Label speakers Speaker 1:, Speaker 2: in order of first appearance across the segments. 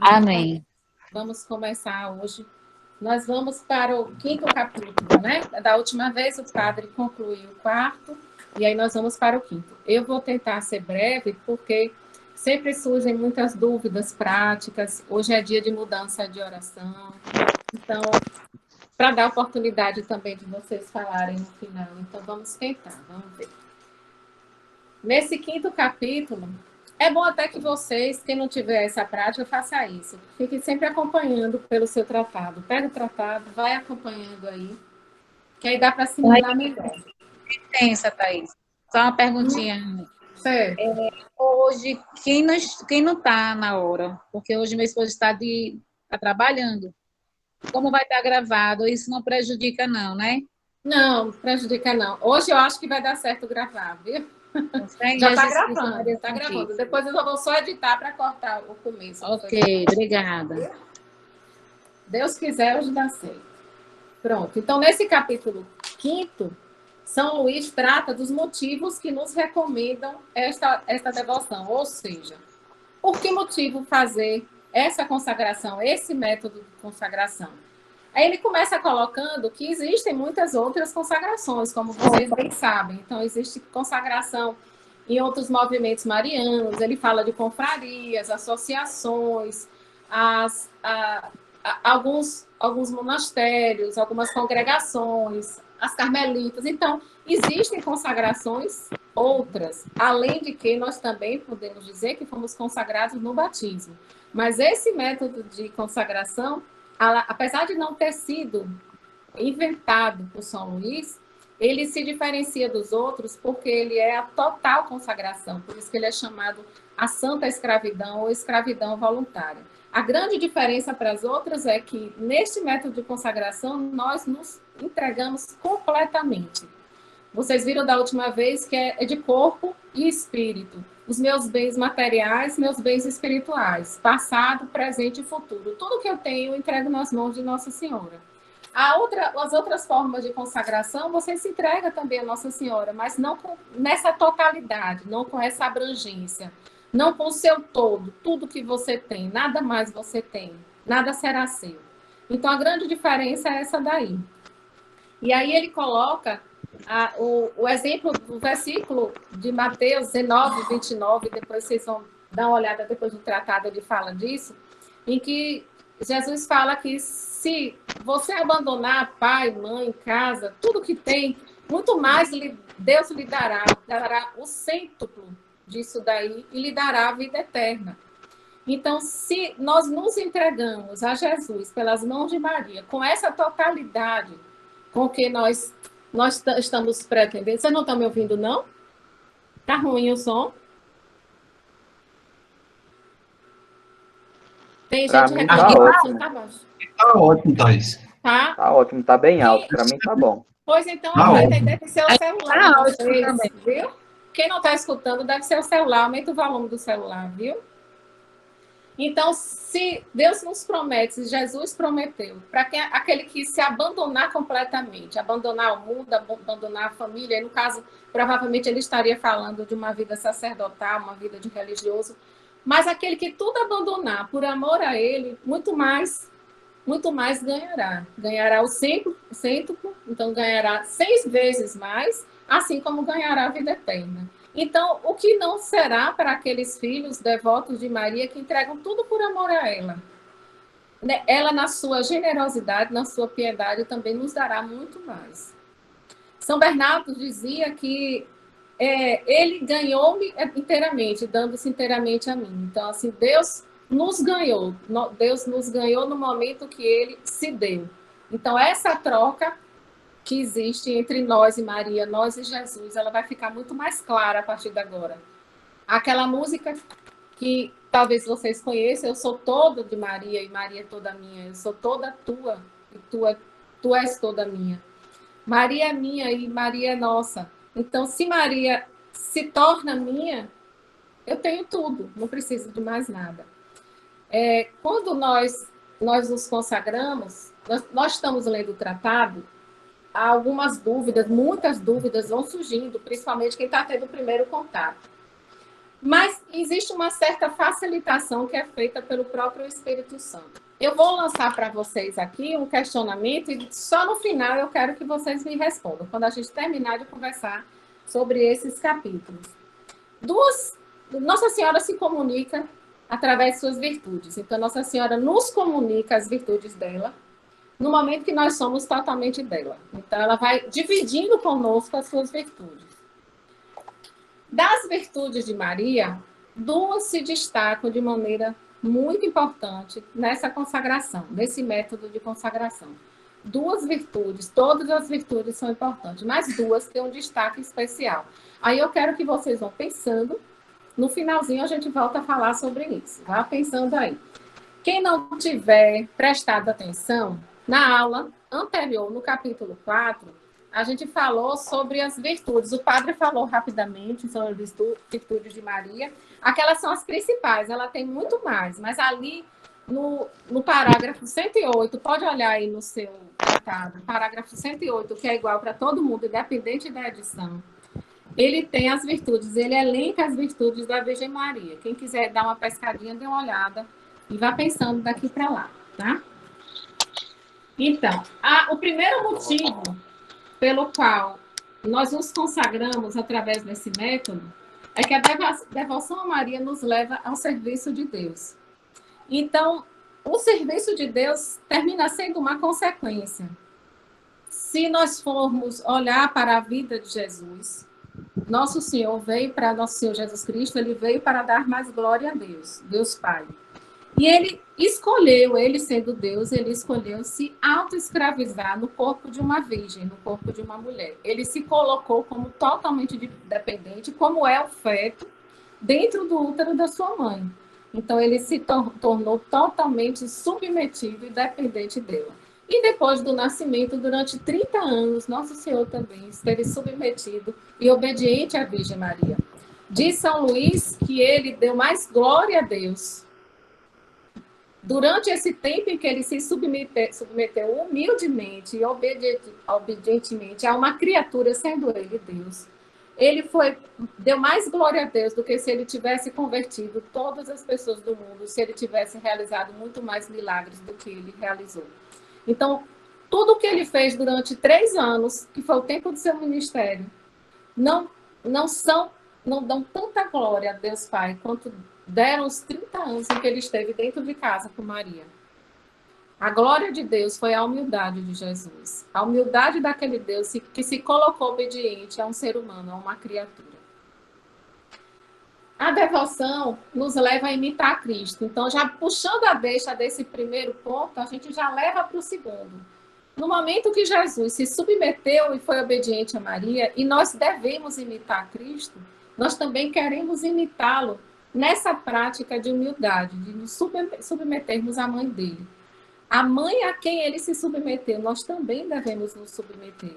Speaker 1: Então,
Speaker 2: Amém.
Speaker 1: vamos começar hoje. Nós vamos para o 5º capítulo, né? Da última vez o padre concluiu o 4º, e aí nós vamos para o 5º. Eu vou tentar ser breve, porque sempre surgem muitas dúvidas práticas. Hoje é dia de mudança de oração. Então, para dar oportunidade também de vocês falarem no final. Então, vamos tentar, vamos ver. Nesse 5º capítulo, é bom até que vocês, quem não tiver essa prática, faça isso. Fique sempre acompanhando pelo seu tratado. Pega o tratado, vai acompanhando aí, que aí dá para assimilar melhor.
Speaker 2: Licença, Thaís. Só uma perguntinha.
Speaker 1: Certo.
Speaker 2: Hoje, quem não está na hora? Porque hoje meu esposo tá trabalhando. Como vai estar gravado? Isso não prejudica, não, né?
Speaker 1: Não, prejudica não. Hoje eu acho que vai dar certo gravar, viu?
Speaker 2: Fé em
Speaker 1: Já está
Speaker 2: Jesus Cristo,
Speaker 1: gravando,
Speaker 2: Maria
Speaker 1: está gravando.
Speaker 2: Santíssima.
Speaker 1: Depois eu vou só editar para cortar o começo.
Speaker 2: Ok, obrigada.
Speaker 1: Deus quiser, hoje dá certo. Pronto. Então, nesse capítulo 5º, São Luís trata dos motivos que nos recomendam esta devoção, ou seja, por que motivo fazer essa consagração, esse método de consagração? Aí ele começa colocando que existem muitas outras consagrações, como vocês bem sabem. Então, existe consagração em outros movimentos marianos, ele fala de confrarias, associações, alguns monastérios, algumas congregações, as carmelitas. Então, existem consagrações outras, além de que nós também podemos dizer que fomos consagrados no batismo. Mas esse método de consagração, apesar de não ter sido inventado por São Luís, ele se diferencia dos outros porque ele é a total consagração, por isso que ele é chamado a santa escravidão ou escravidão voluntária. A grande diferença para as outras é que, neste método de consagração, nós nos entregamos completamente. Vocês viram da última vez que é de corpo e espírito. Os meus bens materiais, meus bens espirituais, passado, presente e futuro. Tudo que eu tenho, eu entrego nas mãos de Nossa Senhora. As outras formas de consagração, você se entrega também a Nossa Senhora, mas não nessa totalidade, não com essa abrangência, não com o seu todo, tudo que você tem, nada mais você tem, nada será seu. Então, a grande diferença é essa daí. E aí ele coloca o exemplo do versículo de Mateus 19, 29, depois vocês vão dar uma olhada depois do tratado, ele fala disso, em que Jesus fala que se você abandonar pai, mãe, casa, tudo que tem, muito mais Deus lhe dará o cêntuplo disso daí e lhe dará a vida eterna. Então, se nós nos entregamos a Jesus pelas mãos de Maria, com essa totalidade com que nós estamos pretendendo... Vocês não estão me ouvindo, não? Está ruim o som? Tem
Speaker 3: Para
Speaker 1: gente
Speaker 3: mim tá
Speaker 1: reclamando que o som
Speaker 3: ótimo.
Speaker 1: está baixo.
Speaker 4: Tá ótimo, Thaís.
Speaker 1: Tá?
Speaker 3: Tá ótimo, tá bem alto. Para mim tá bom.
Speaker 1: Pois então,
Speaker 4: Tá
Speaker 1: vai
Speaker 4: ótimo.
Speaker 1: deve ser o celular de
Speaker 2: Tá ótimo
Speaker 1: vocês,
Speaker 2: também.
Speaker 1: viu? Quem não está escutando deve ser o celular. Aumenta o volume do celular, viu? Então, se Deus nos promete, se Jesus prometeu, para aquele que se abandonar completamente, abandonar o mundo, abandonar a família, e no caso, provavelmente ele estaria falando de uma vida sacerdotal, uma vida de religioso, mas aquele que tudo abandonar por amor a ele, muito mais ganhará. Ganhará o cêntuplo, então ganhará 6 vezes mais, assim como ganhará a vida eterna. Então, o que não será para aqueles filhos devotos de Maria que entregam tudo por amor a ela? Ela, na sua generosidade, na sua piedade, também nos dará muito mais. São Bernardo dizia que ele ganhou-me inteiramente, dando-se inteiramente a mim. Então, assim, Deus nos ganhou no momento que ele se deu. Então, essa troca que existe entre nós e Maria, nós e Jesus, ela vai ficar muito mais clara a partir de agora. Aquela música que talvez vocês conheçam, eu sou toda de Maria e Maria é toda minha, eu sou toda tua e tu és toda minha. Maria é minha e Maria é nossa. Então, se Maria se torna minha, eu tenho tudo, não preciso de mais nada. Quando nós nos consagramos, nós estamos lendo o tratado, há algumas dúvidas, muitas dúvidas vão surgindo, principalmente quem está tendo o primeiro contato. Mas existe uma certa facilitação que é feita pelo próprio Espírito Santo. Eu vou lançar para vocês aqui um questionamento e só no final eu quero que vocês me respondam, quando a gente terminar de conversar sobre esses capítulos. Nossa Senhora se comunica através de suas virtudes. Então, Nossa Senhora nos comunica as virtudes dela no momento que nós somos totalmente dela. Então, ela vai dividindo conosco as suas virtudes. Das virtudes de Maria, duas se destacam de maneira muito importante nessa consagração, nesse método de consagração. Duas virtudes, todas as virtudes são importantes, mas duas têm um destaque especial. Aí eu quero que vocês vão pensando, no finalzinho a gente volta a falar sobre isso. Vá pensando aí. Quem não tiver prestado atenção, na aula anterior, no capítulo 4, a gente falou sobre as virtudes. O padre falou rapidamente sobre as virtudes de Maria. Aquelas são as principais, ela tem muito mais, mas ali no parágrafo 108, pode olhar aí no seu tratado, parágrafo 108, que é igual para todo mundo, independente da edição. Ele tem as virtudes, ele elenca as virtudes da Virgem Maria. Quem quiser dar uma pescadinha, dê uma olhada e vá pensando daqui para lá, tá? Então, o primeiro motivo pelo qual nós nos consagramos através desse método é que a devoção a Maria nos leva ao serviço de Deus. Então, o serviço de Deus termina sendo uma consequência. Se nós formos olhar para a vida de Jesus, Nosso Senhor Jesus Cristo, ele veio para dar mais glória a Deus, Deus Pai. E ele sendo Deus, ele escolheu se autoescravizar no corpo de uma virgem, no corpo de uma mulher. Ele se colocou como totalmente dependente, como é o feto, dentro do útero da sua mãe. Então, ele se tornou totalmente submetido e dependente dela. E depois do nascimento, durante 30 anos, Nosso Senhor também esteve submetido e obediente à Virgem Maria. Diz São Luís que ele deu mais glória a Deus durante esse tempo em que ele se submeteu humildemente e obedientemente a uma criatura, sendo ele Deus. Ele deu mais glória a Deus do que se ele tivesse convertido todas as pessoas do mundo, se ele tivesse realizado muito mais milagres do que ele realizou. Então, tudo o que ele fez durante 3 anos, que foi o tempo do seu ministério, não dão tanta glória a Deus Pai quanto deram os 30 anos em que ele esteve dentro de casa com Maria. A glória de Deus foi a humildade de Jesus. A humildade daquele Deus que se colocou obediente a um ser humano, a uma criatura. A devoção nos leva a imitar Cristo. Então, já puxando a deixa desse primeiro ponto, a gente já leva para o segundo. No momento que Jesus se submeteu e foi obediente a Maria, e nós devemos imitar Cristo, nós também queremos imitá-lo nessa prática de humildade, de nos submetermos à mãe dele. A mãe a quem ele se submeteu, nós também devemos nos submeter.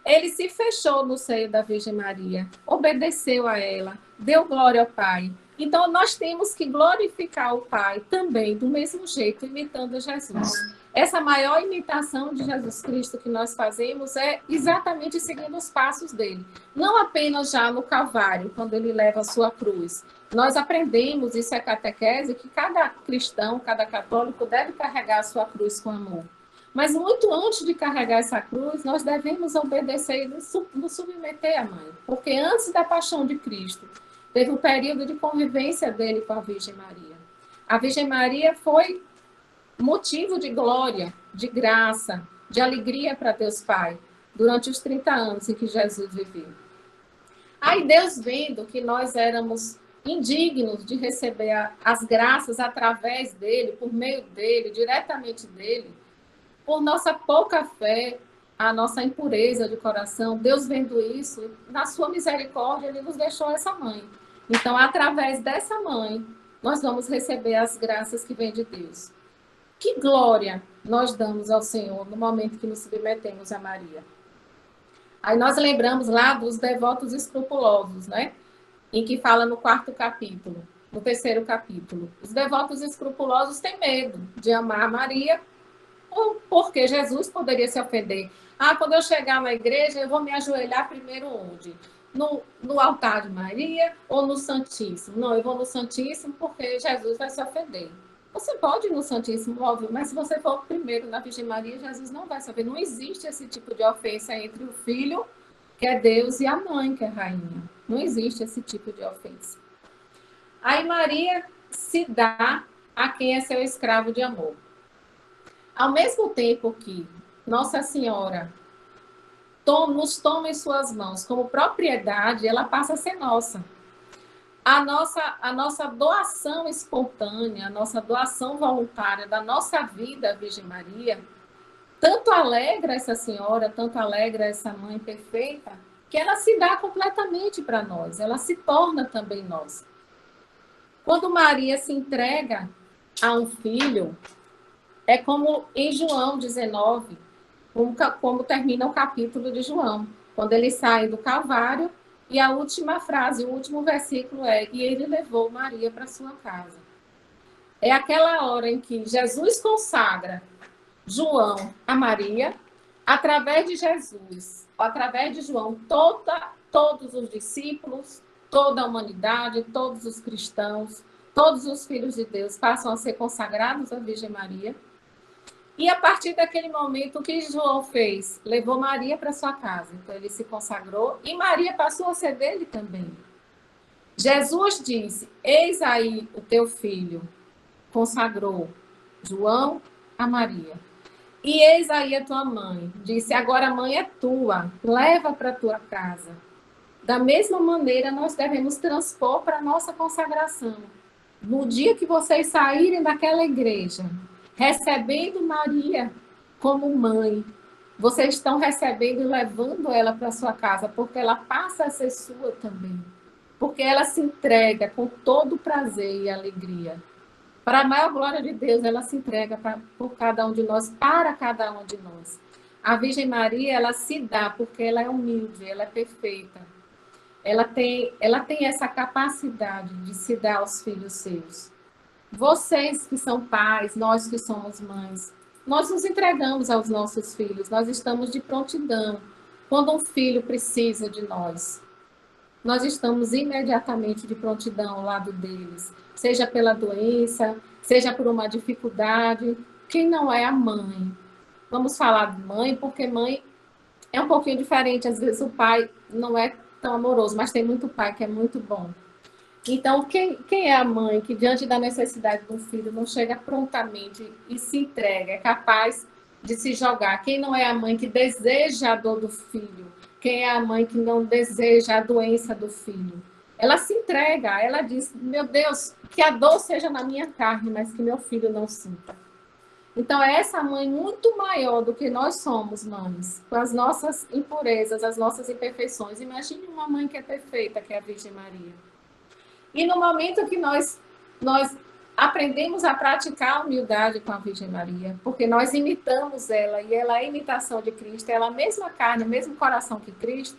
Speaker 1: Ele se fechou no seio da Virgem Maria, obedeceu a ela, deu glória ao Pai. Então, nós temos que glorificar o Pai também, do mesmo jeito, imitando a Jesus. Essa maior imitação de Jesus Cristo que nós fazemos é exatamente seguindo os passos dele. Não apenas já no Calvário, quando ele leva a sua cruz. Nós aprendemos, isso é catequese, que cada cristão, cada católico deve carregar a sua cruz com amor. Mas muito antes de carregar essa cruz, nós devemos obedecer e nos submeter à mãe. Porque antes da paixão de Cristo, teve um período de convivência dele com a Virgem Maria. A Virgem Maria foi motivo de glória, de graça, de alegria para Deus Pai, durante os 30 anos em que Jesus viveu. Aí Deus, vendo que nós éramos indignos de receber as graças através dele, por meio dele, diretamente dele, por nossa pouca fé, a nossa impureza de coração, Deus vendo isso, na sua misericórdia, ele nos deixou essa mãe. Então, através dessa mãe, nós vamos receber as graças que vêm de Deus. Que glória nós damos ao Senhor no momento que nos submetemos a Maria. Aí nós lembramos lá dos devotos escrupulosos, né? Em que fala no 4º capítulo, no 3º capítulo. Os devotos escrupulosos têm medo de amar a Maria, porque Jesus poderia se ofender. Quando eu chegar na igreja, eu vou me ajoelhar primeiro onde? no altar de Maria ou no Santíssimo? Não, eu vou no Santíssimo porque Jesus vai se ofender. Você pode ir no Santíssimo, óbvio, mas se você for primeiro na Virgem Maria, Jesus não vai saber. Não existe esse tipo de ofensa entre o filho, que é Deus, e a mãe, que é rainha. Não existe esse tipo de ofensa. Aí Maria se dá a quem é seu escravo de amor. Ao mesmo tempo que Nossa Senhora nos toma em suas mãos como propriedade, ela passa a ser nossa. A nossa doação espontânea, a nossa doação voluntária da nossa vida à Virgem Maria, tanto alegra essa senhora, tanto alegra essa mãe perfeita, que ela se dá completamente para nós, ela se torna também nossa. Quando Maria se entrega a um filho, é como em João 19, como termina o capítulo de João, quando ele sai do Calvário, e a última frase, o último versículo é: e ele levou Maria para sua casa. É aquela hora em que Jesus consagra João a Maria, através de Jesus, através de João, todos os discípulos, toda a humanidade, todos os cristãos, todos os filhos de Deus passam a ser consagrados à Virgem Maria. E a partir daquele momento, o que João fez? Levou Maria para sua casa. Então, ele se consagrou e Maria passou a ser dele também. Jesus disse: eis aí o teu filho. Consagrou João a Maria. E eis aí a tua mãe. Disse: agora a mãe é tua. Leva para tua casa. Da mesma maneira, nós devemos transpor para a nossa consagração. No dia que vocês saírem daquela igreja, recebendo Maria como mãe, vocês estão recebendo e levando ela para sua casa, porque ela passa a ser sua também. Porque ela se entrega com todo prazer e alegria. Para a maior glória de Deus, ela se entrega por cada um de nós, para cada um de nós. A Virgem Maria, ela se dá porque ela é humilde, ela é perfeita. Ela tem essa capacidade de se dar aos filhos seus. Vocês que são pais, nós que somos mães, nós nos entregamos aos nossos filhos, nós estamos de prontidão. Quando um filho precisa de nós, nós estamos imediatamente de prontidão ao lado deles, seja pela doença, seja por uma dificuldade. Quem não é a mãe? Vamos falar de mãe, porque mãe é um pouquinho diferente. Às vezes o pai não é tão amoroso, mas tem muito pai que é muito bom. Então, quem é a mãe que, diante da necessidade do filho, não chega prontamente e se entrega, é capaz de se jogar? Quem não é a mãe que deseja a dor do filho? Quem é a mãe que não deseja a doença do filho? Ela se entrega, ela diz: meu Deus, que a dor seja na minha carne, mas que meu filho não sinta. Então, é essa mãe muito maior do que nós somos, mães, com as nossas impurezas, as nossas imperfeições. Imagine uma mãe que é perfeita, que é a Virgem Maria. E no momento que nós aprendemos a praticar a humildade com a Virgem Maria, porque nós imitamos ela, e ela é a imitação de Cristo, ela é a mesma carne, o mesmo coração que Cristo,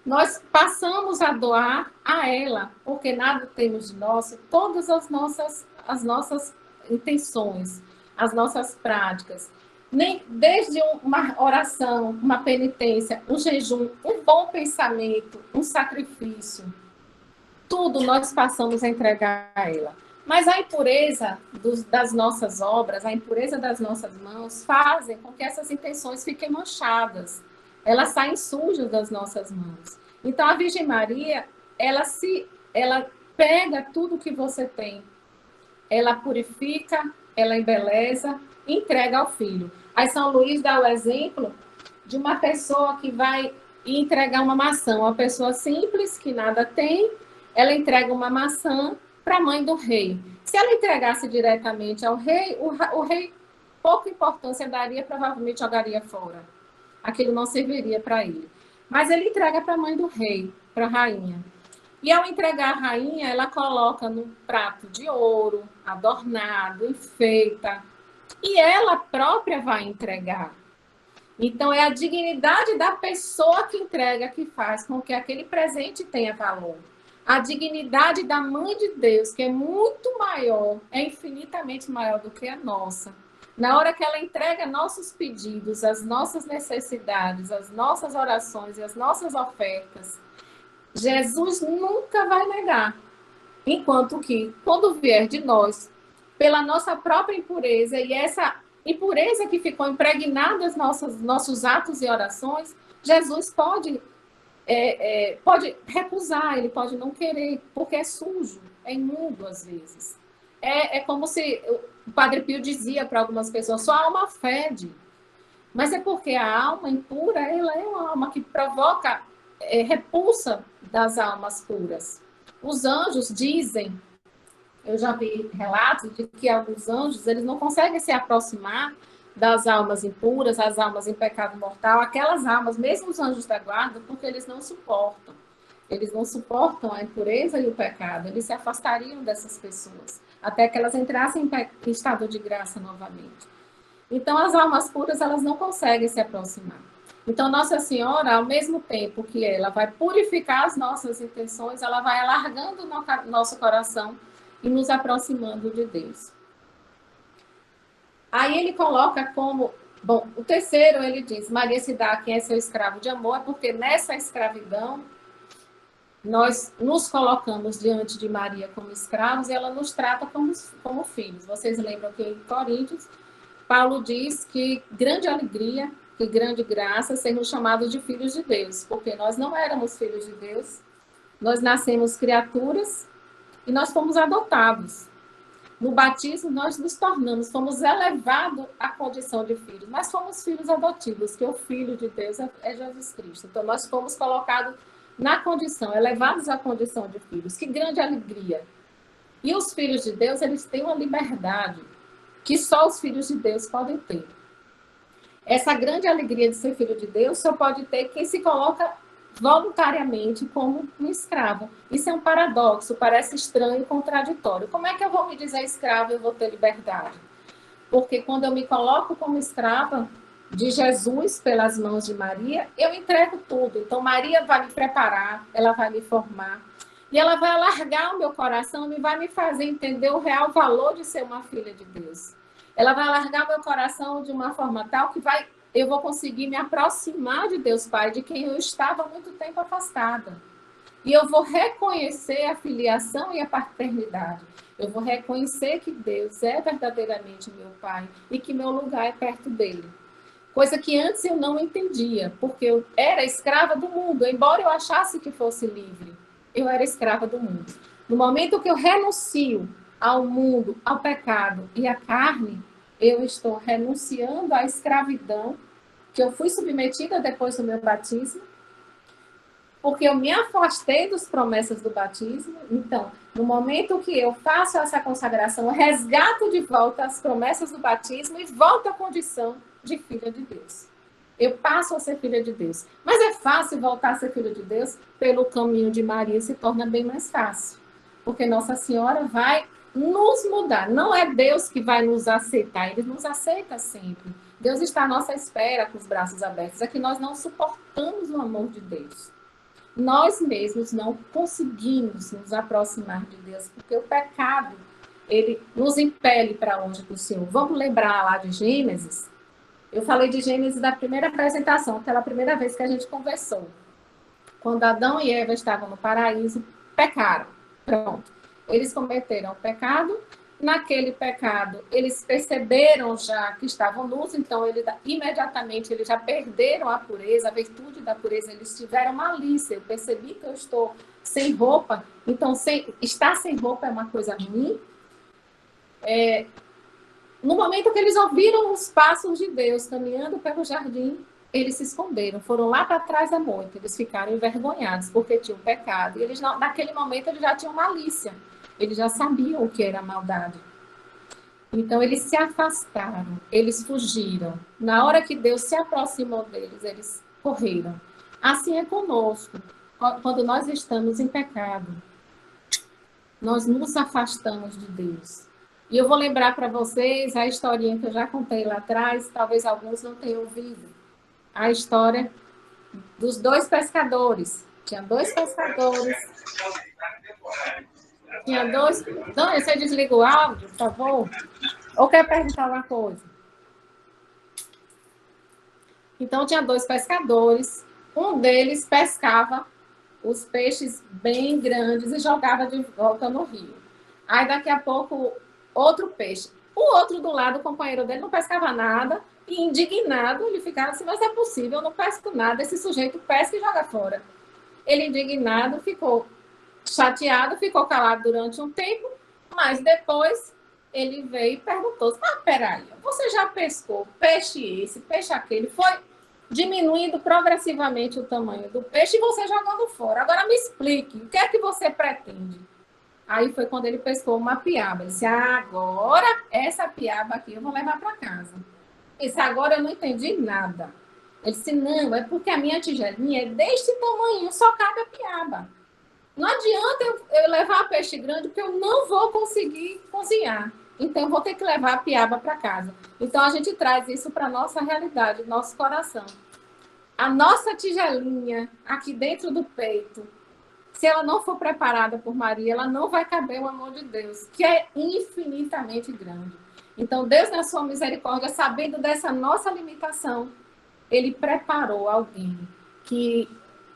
Speaker 1: nós passamos a doar a ela, porque nada temos de nosso, todas as nossas intenções, as nossas práticas, desde uma oração, uma penitência, um jejum, um bom pensamento, um sacrifício, tudo nós passamos a entregar a ela. Mas a impureza das nossas obras, a impureza das nossas mãos, fazem com que essas intenções fiquem manchadas. Elas saem sujas das nossas mãos. Então, a Virgem Maria, ela pega tudo que você tem, ela purifica, ela embeleza, entrega ao filho. Aí São Luís dá o exemplo de uma pessoa que vai entregar uma maçã, uma pessoa simples, que nada tem, ela entrega uma maçã para a mãe do rei. Se ela entregasse diretamente ao rei, o rei pouca importância daria, provavelmente jogaria fora. Aquilo não serviria para ele. Mas ele entrega para a mãe do rei, para a rainha. E ao entregar a rainha, ela coloca num prato de ouro, adornado, enfeita. E ela própria vai entregar. Então, é a dignidade da pessoa que entrega que faz com que aquele presente tenha valor. A dignidade da Mãe de Deus, que é muito maior, é infinitamente maior do que a nossa. Na hora que ela entrega nossos pedidos, as nossas necessidades, as nossas orações e as nossas ofertas, Jesus nunca vai negar. Enquanto que, quando vier de nós, pela nossa própria impureza, e essa impureza que ficou impregnada nos nossos atos e orações, Jesus pode recusar, ele pode não querer, porque é sujo, é imundo às vezes. É como se o Padre Pio dizia para algumas pessoas, sua alma fede. Mas é porque a alma impura, ela é uma alma que provoca repulsa das almas puras. Os anjos dizem, eu já vi relatos de que alguns anjos, eles não conseguem se aproximar das almas impuras, as almas em pecado mortal, aquelas almas, mesmo os anjos da guarda, porque eles não suportam. Eles não suportam a impureza e o pecado, eles se afastariam dessas pessoas, até que elas entrassem em estado de graça novamente. Então, as almas puras, elas não conseguem se aproximar. Então, Nossa Senhora, ao mesmo tempo que ela vai purificar as nossas intenções, ela vai alargando o nosso coração e nos aproximando de Deus. Aí ele coloca como... Bom, o terceiro, ele diz, Maria se dá a quem é seu escravo de amor, porque nessa escravidão, nós nos colocamos diante de Maria como escravos e ela nos trata como filhos. Vocês lembram que em Coríntios, Paulo diz que grande alegria, que grande graça sermos chamados de filhos de Deus, porque nós não éramos filhos de Deus, nós nascemos criaturas e nós fomos adotados. No batismo, nós nos tornamos, fomos elevados à condição de filhos, mas fomos filhos adotivos, que o Filho de Deus é Jesus Cristo. Então, nós fomos colocados na condição, elevados à condição de filhos. Que grande alegria! E os filhos de Deus, eles têm uma liberdade que só os filhos de Deus podem ter. Essa grande alegria de ser filho de Deus só pode ter quem se coloca voluntariamente como um escravo. Isso é um paradoxo, parece estranho e contraditório. Como é que eu vou me dizer escravo e eu vou ter liberdade? Porque quando eu me coloco como escrava de Jesus pelas mãos de Maria, eu entrego tudo. Então Maria vai me preparar, ela vai me formar, e ela vai alargar o meu coração e vai me fazer entender o real valor de ser uma filha de Deus. Ela vai alargar meu coração de uma forma tal que eu vou conseguir me aproximar de Deus Pai, de quem eu estava há muito tempo afastada. E eu vou reconhecer a filiação e a paternidade. Eu vou reconhecer que Deus é verdadeiramente meu Pai e que meu lugar é perto dele. Coisa que antes eu não entendia, porque eu era escrava do mundo, embora eu achasse que fosse livre. Eu era escrava do mundo. No momento que eu renuncio ao mundo, ao pecado e à carne, eu estou renunciando à escravidão que eu fui submetida depois do meu batismo, porque eu me afastei das promessas do batismo. Então, no momento que eu faço essa consagração, eu resgato de volta as promessas do batismo e volto à condição de filha de Deus. Eu passo a ser filha de Deus. Mas é fácil voltar a ser filha de Deus? Pelo caminho de Maria se torna bem mais fácil. Porque Nossa Senhora vai nos mudar. Não é Deus que vai nos aceitar, Ele nos aceita sempre. Deus está à nossa espera com os braços abertos. É que nós não suportamos o amor de Deus. Nós mesmos não conseguimos nos aproximar de Deus, porque o pecado, ele nos impele para longe do Senhor. Vamos lembrar lá de Gênesis? Eu falei de Gênesis da primeira apresentação, aquela primeira vez que a gente conversou. Quando Adão e Eva estavam no paraíso, pecaram. Pronto. Eles cometeram o pecado. Naquele pecado, eles perceberam já que estavam nus, então imediatamente eles já perderam a pureza, a virtude da pureza, eles tiveram malícia. Eu percebi que eu estou sem roupa, então estar sem roupa é uma coisa ruim. No momento que eles ouviram os passos de Deus caminhando pelo jardim, eles se esconderam, foram lá para trás da moita, eles ficaram envergonhados porque tinham pecado. E eles, naquele momento, eles já tinham malícia. Eles já sabiam o que era maldade. Então, eles se afastaram, eles fugiram. Na hora que Deus se aproximou deles, eles correram. Assim é conosco. Quando nós estamos em pecado, nós nos afastamos de Deus. E eu vou lembrar para vocês a historinha que eu já contei lá atrás, talvez alguns não tenham ouvido. A história dos dois pescadores. Tinha dois pescadores. Tinha dois... Não, você desliga o áudio, por favor? Ou quer perguntar alguma coisa? Então, tinha dois pescadores. Um deles pescava os peixes bem grandes e jogava de volta no rio. Aí daqui a pouco, outro peixe. O outro do lado, o companheiro dele, não pescava nada, e indignado, ele ficava assim, mas é possível, eu não pesco nada, esse sujeito pesca e joga fora. Ele, indignado, ficou chateado, ficou calado durante um tempo, mas depois ele veio e perguntou, peraí, você já pescou peixe esse, peixe aquele, foi diminuindo progressivamente o tamanho do peixe e você jogando fora. Agora me explique, o que é que você pretende? Aí foi quando ele pescou uma piaba. Ele disse, agora essa piaba aqui eu vou levar para casa. Ele disse, agora eu não entendi nada. Ele disse, não, é porque a minha tigelinha é deste tamanho, só cabe a piaba. Não adianta eu levar peixe grande, porque eu não vou conseguir cozinhar. Então, eu vou ter que levar a piaba para casa. Então, a gente traz isso para a nossa realidade, nosso coração. A nossa tigelinha, aqui dentro do peito, se ela não for preparada por Maria, ela não vai caber o amor de Deus, que é infinitamente grande. Então, Deus, na sua misericórdia, sabendo dessa nossa limitação, Ele preparou alguém que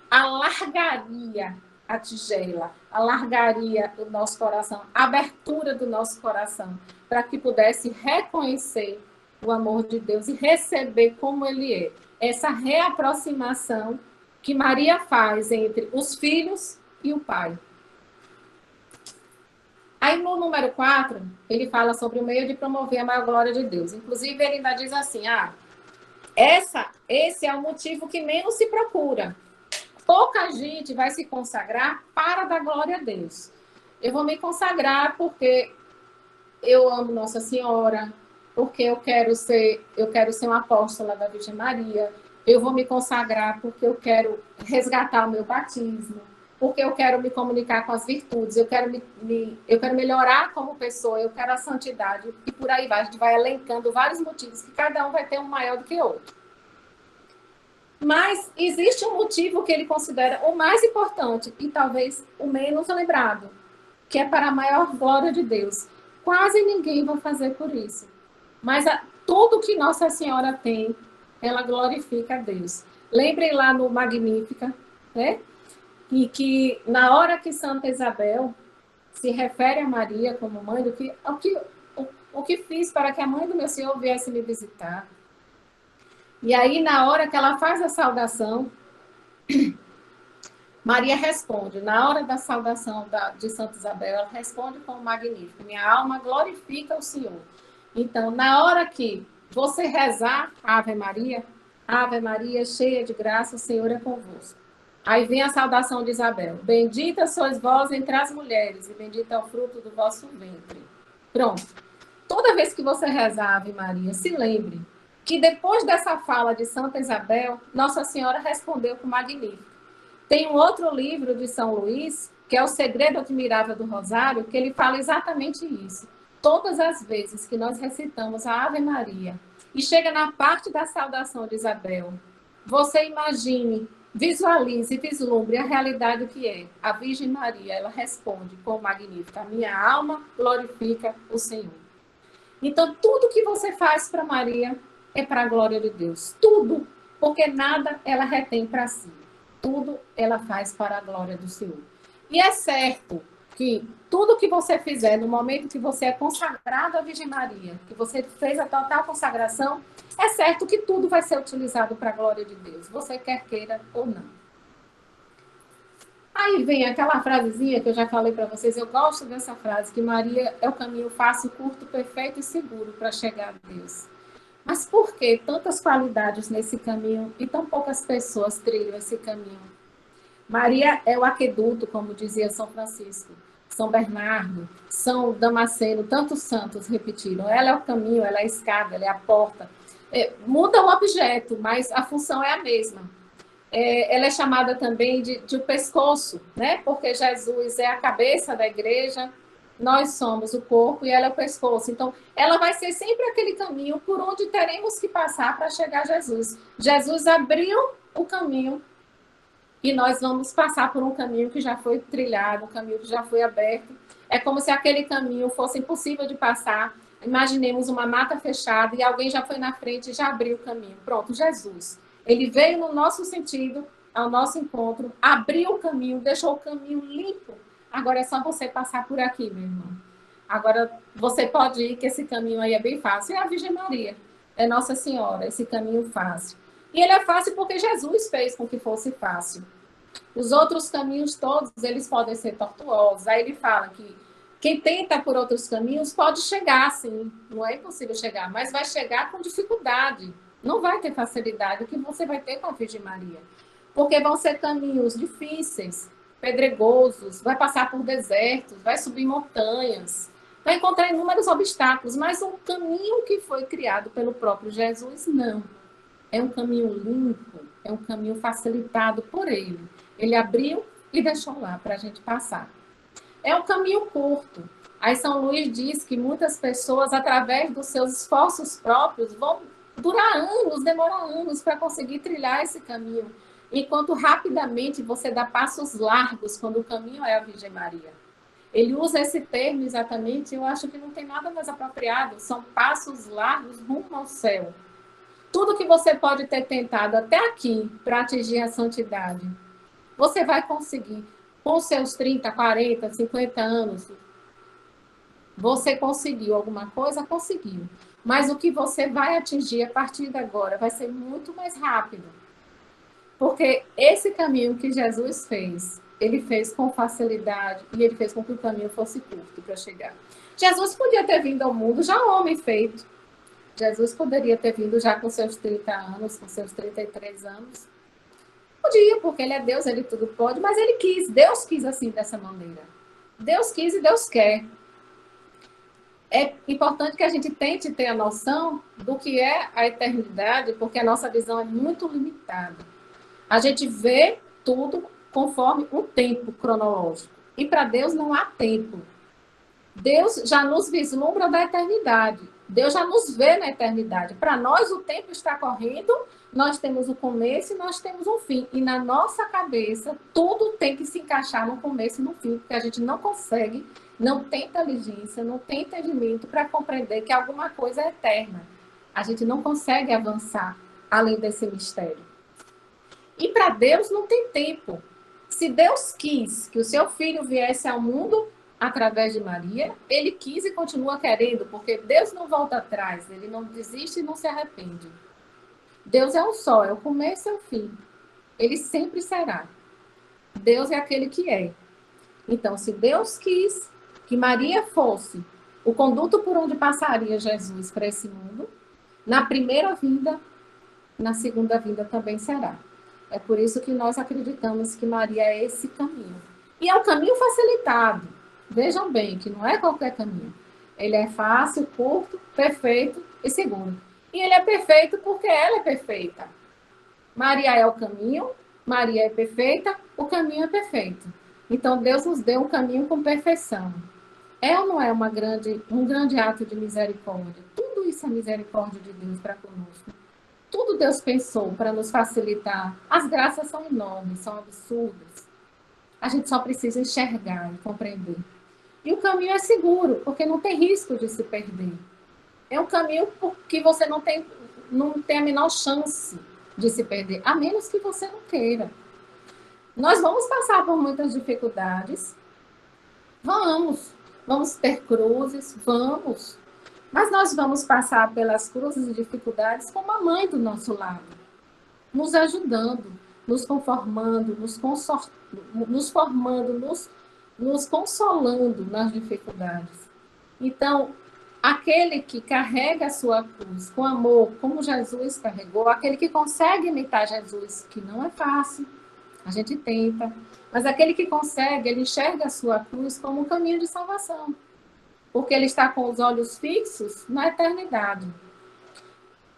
Speaker 1: alargaria a tigela, alargaria o nosso coração, a abertura do nosso coração, para que pudesse reconhecer o amor de Deus e receber como Ele é. Essa reaproximação que Maria faz entre os filhos e o Pai. Aí no número 4, ele fala sobre o meio de promover a maior glória de Deus. Inclusive, ele ainda diz assim, esse é o motivo que menos se procura. Pouca gente vai se consagrar para dar glória a Deus. Eu vou me consagrar porque eu amo Nossa Senhora, porque eu quero ser uma apóstola da Virgem Maria. Eu vou me consagrar porque eu quero resgatar o meu batismo, porque eu quero me comunicar com as virtudes, eu quero melhorar como pessoa, eu quero a santidade, e por aí vai. A gente vai elencando vários motivos, que cada um vai ter um maior do que o outro. Mas existe um motivo que ele considera o mais importante e talvez o menos lembrado, que é para a maior glória de Deus. Quase ninguém vai fazer por isso. Mas tudo que Nossa Senhora tem, ela glorifica a Deus. Lembrem lá no Magnífica, né? E que na hora que Santa Isabel se refere a Maria como mãe, o que fiz para que a mãe do meu Senhor viesse me visitar. E aí, na hora que ela faz a saudação, Maria responde. Na hora da saudação de Santa Isabel, ela responde com o Magnífico. Minha alma glorifica o Senhor. Então, na hora que você rezar Ave Maria, cheia de graça, o Senhor é convosco. Aí vem a saudação de Isabel. Bendita sois vós entre as mulheres, e bendito é o fruto do vosso ventre. Pronto. Toda vez que você rezar Ave Maria, se lembre que depois dessa fala de Santa Isabel, Nossa Senhora respondeu com Magnífico. Tem um outro livro de São Luís, que é O Segredo Admirável do Rosário, que ele fala exatamente isso. Todas as vezes que nós recitamos a Ave Maria e chega na parte da saudação de Isabel, você imagine, visualize, vislumbre a realidade que é. A Virgem Maria, ela responde com Magnífico. A minha alma glorifica o Senhor. Então, tudo que você faz para Maria é para a glória de Deus. Tudo, porque nada ela retém para si. Tudo ela faz para a glória do Senhor. E é certo que tudo que você fizer no momento que você é consagrado à Virgem Maria, que você fez a total consagração, é certo que tudo vai ser utilizado para a glória de Deus, você quer queira ou não. Aí vem aquela frasezinha que eu já falei para vocês, eu gosto dessa frase, que Maria é o caminho fácil, curto, perfeito e seguro para chegar a Deus. Mas por que tantas qualidades nesse caminho e tão poucas pessoas trilham esse caminho? Maria é o aqueduto, como dizia São Francisco, São Bernardo, São Damasceno, tantos santos repetiram. Ela é o caminho, ela é a escada, ela é a porta. Muda o objeto, mas a função é a mesma. Ela é chamada também de o pescoço, né? Porque Jesus é a cabeça da igreja, nós somos o corpo e ela é o pescoço. Então, ela vai ser sempre aquele caminho por onde teremos que passar para chegar a Jesus. Jesus abriu o caminho e nós vamos passar por um caminho que já foi trilhado, um caminho que já foi aberto. É como se aquele caminho fosse impossível de passar. Imaginemos uma mata fechada e alguém já foi na frente e já abriu o caminho. Pronto, Jesus. Ele veio no nosso sentido ao nosso encontro, abriu o caminho, deixou o caminho limpo. Agora é só você passar por aqui, meu irmão. Agora você pode ir, que esse caminho aí é bem fácil. É a Virgem Maria, é Nossa Senhora, esse caminho fácil. E ele é fácil porque Jesus fez com que fosse fácil. Os outros caminhos todos, eles podem ser tortuosos. Aí ele fala que quem tenta por outros caminhos pode chegar, sim. Não é impossível chegar, mas vai chegar com dificuldade. Não vai ter facilidade que você vai ter com a Virgem Maria. Porque vão ser caminhos difíceis, pedregosos, vai passar por desertos, vai subir montanhas, vai encontrar inúmeros obstáculos, mas um caminho que foi criado pelo próprio Jesus, não. É um caminho limpo, é um caminho facilitado por ele. Ele abriu e deixou lá para a gente passar. É um caminho curto. Aí São Luís diz que muitas pessoas, através dos seus esforços próprios, vão durar anos, demorar anos para conseguir trilhar esse caminho. Enquanto rapidamente você dá passos largos quando o caminho é a Virgem Maria. Ele usa esse termo exatamente, eu acho que não tem nada mais apropriado. São passos largos rumo ao céu. Tudo que você pode ter tentado até aqui para atingir a santidade, você vai conseguir. Com seus 30, 40, 50 anos, você conseguiu alguma coisa? Conseguiu. Mas o que você vai atingir a partir de agora vai ser muito mais rápido. Porque esse caminho que Jesus fez, ele fez com facilidade e ele fez com que o caminho fosse curto para chegar. Jesus podia ter vindo ao mundo já homem feito. Jesus poderia ter vindo já com seus 30 anos, com seus 33 anos. Podia, porque ele é Deus, ele tudo pode, mas ele quis, Deus quis assim, dessa maneira. Deus quis e Deus quer. É importante que a gente tente ter a noção do que é a eternidade, porque a nossa visão é muito limitada. A gente vê tudo conforme um tempo cronológico. E para Deus não há tempo. Deus já nos vislumbra da eternidade. Deus já nos vê na eternidade. Para nós, o tempo está correndo, nós temos o começo e nós temos um fim. E na nossa cabeça, tudo tem que se encaixar no começo e no fim, porque a gente não consegue, não tem inteligência, não tem entendimento para compreender que alguma coisa é eterna. A gente não consegue avançar além desse mistério. E para Deus não tem tempo. Se Deus quis que o seu filho viesse ao mundo através de Maria, ele quis e continua querendo, porque Deus não volta atrás, ele não desiste e não se arrepende. Deus é um só, é o começo e o fim. Ele sempre será. Deus é aquele que é. Então, se Deus quis que Maria fosse o conduto por onde passaria Jesus para esse mundo, na primeira vinda, na segunda vinda também será. É por isso que nós acreditamos que Maria é esse caminho. E é um caminho facilitado. Vejam bem que não é qualquer caminho. Ele é fácil, curto, perfeito e seguro. E ele é perfeito porque ela é perfeita. Maria é o caminho, Maria é perfeita, o caminho é perfeito. Então Deus nos deu um caminho com perfeição. É ou não é um grande ato de misericórdia? Tudo isso é misericórdia de Deus para conosco. Tudo Deus pensou para nos facilitar. As graças são enormes, são absurdas. A gente só precisa enxergar e compreender. E o caminho é seguro, porque não tem risco de se perder. É um caminho que você não tem a menor chance de se perder, a menos que você não queira. Nós vamos passar por muitas dificuldades. Vamos ter cruzes, vamos. Mas nós vamos passar pelas cruzes e dificuldades como a mãe do nosso lado, nos ajudando, nos conformando, nos formando, nos consolando nas dificuldades. Então, aquele que carrega a sua cruz com amor, como Jesus carregou, aquele que consegue imitar Jesus, que não é fácil, a gente tenta, mas aquele que consegue, ele enxerga a sua cruz como um caminho de salvação, porque ele está com os olhos fixos na eternidade.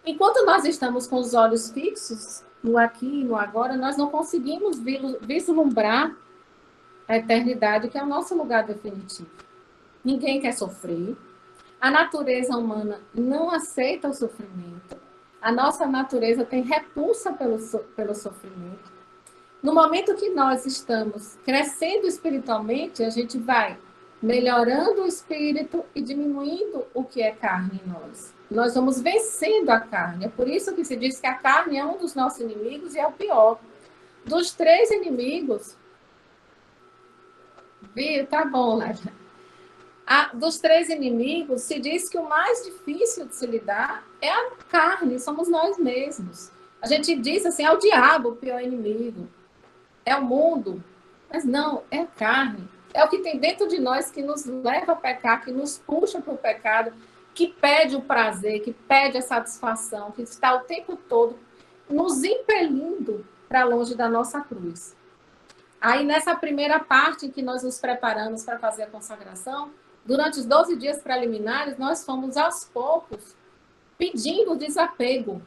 Speaker 1: Enquanto nós estamos com os olhos fixos no aqui e no agora, nós não conseguimos vislumbrar a eternidade, que é o nosso lugar definitivo. Ninguém quer sofrer. A natureza humana não aceita o sofrimento. A nossa natureza tem repulsa pelo sofrimento. No momento que nós estamos crescendo espiritualmente, a gente vai melhorando o espírito e diminuindo o que é carne em nós. Nós vamos vencendo a carne. É por isso que se diz que a carne é um dos nossos inimigos e é o pior. Dos 3 inimigos, viu? Tá bom, né? Dos 3 inimigos, se diz que o mais difícil de se lidar é a carne, somos nós mesmos. A gente diz assim, é o diabo o pior inimigo, é o mundo, mas não, é a carne. É o que tem dentro de nós que nos leva a pecar, que nos puxa para o pecado, que pede o prazer, que pede a satisfação, que está o tempo todo nos impelindo para longe da nossa cruz. Aí, nessa primeira parte em que nós nos preparamos para fazer a consagração, durante os 12 dias preliminares, nós fomos aos poucos pedindo desapego.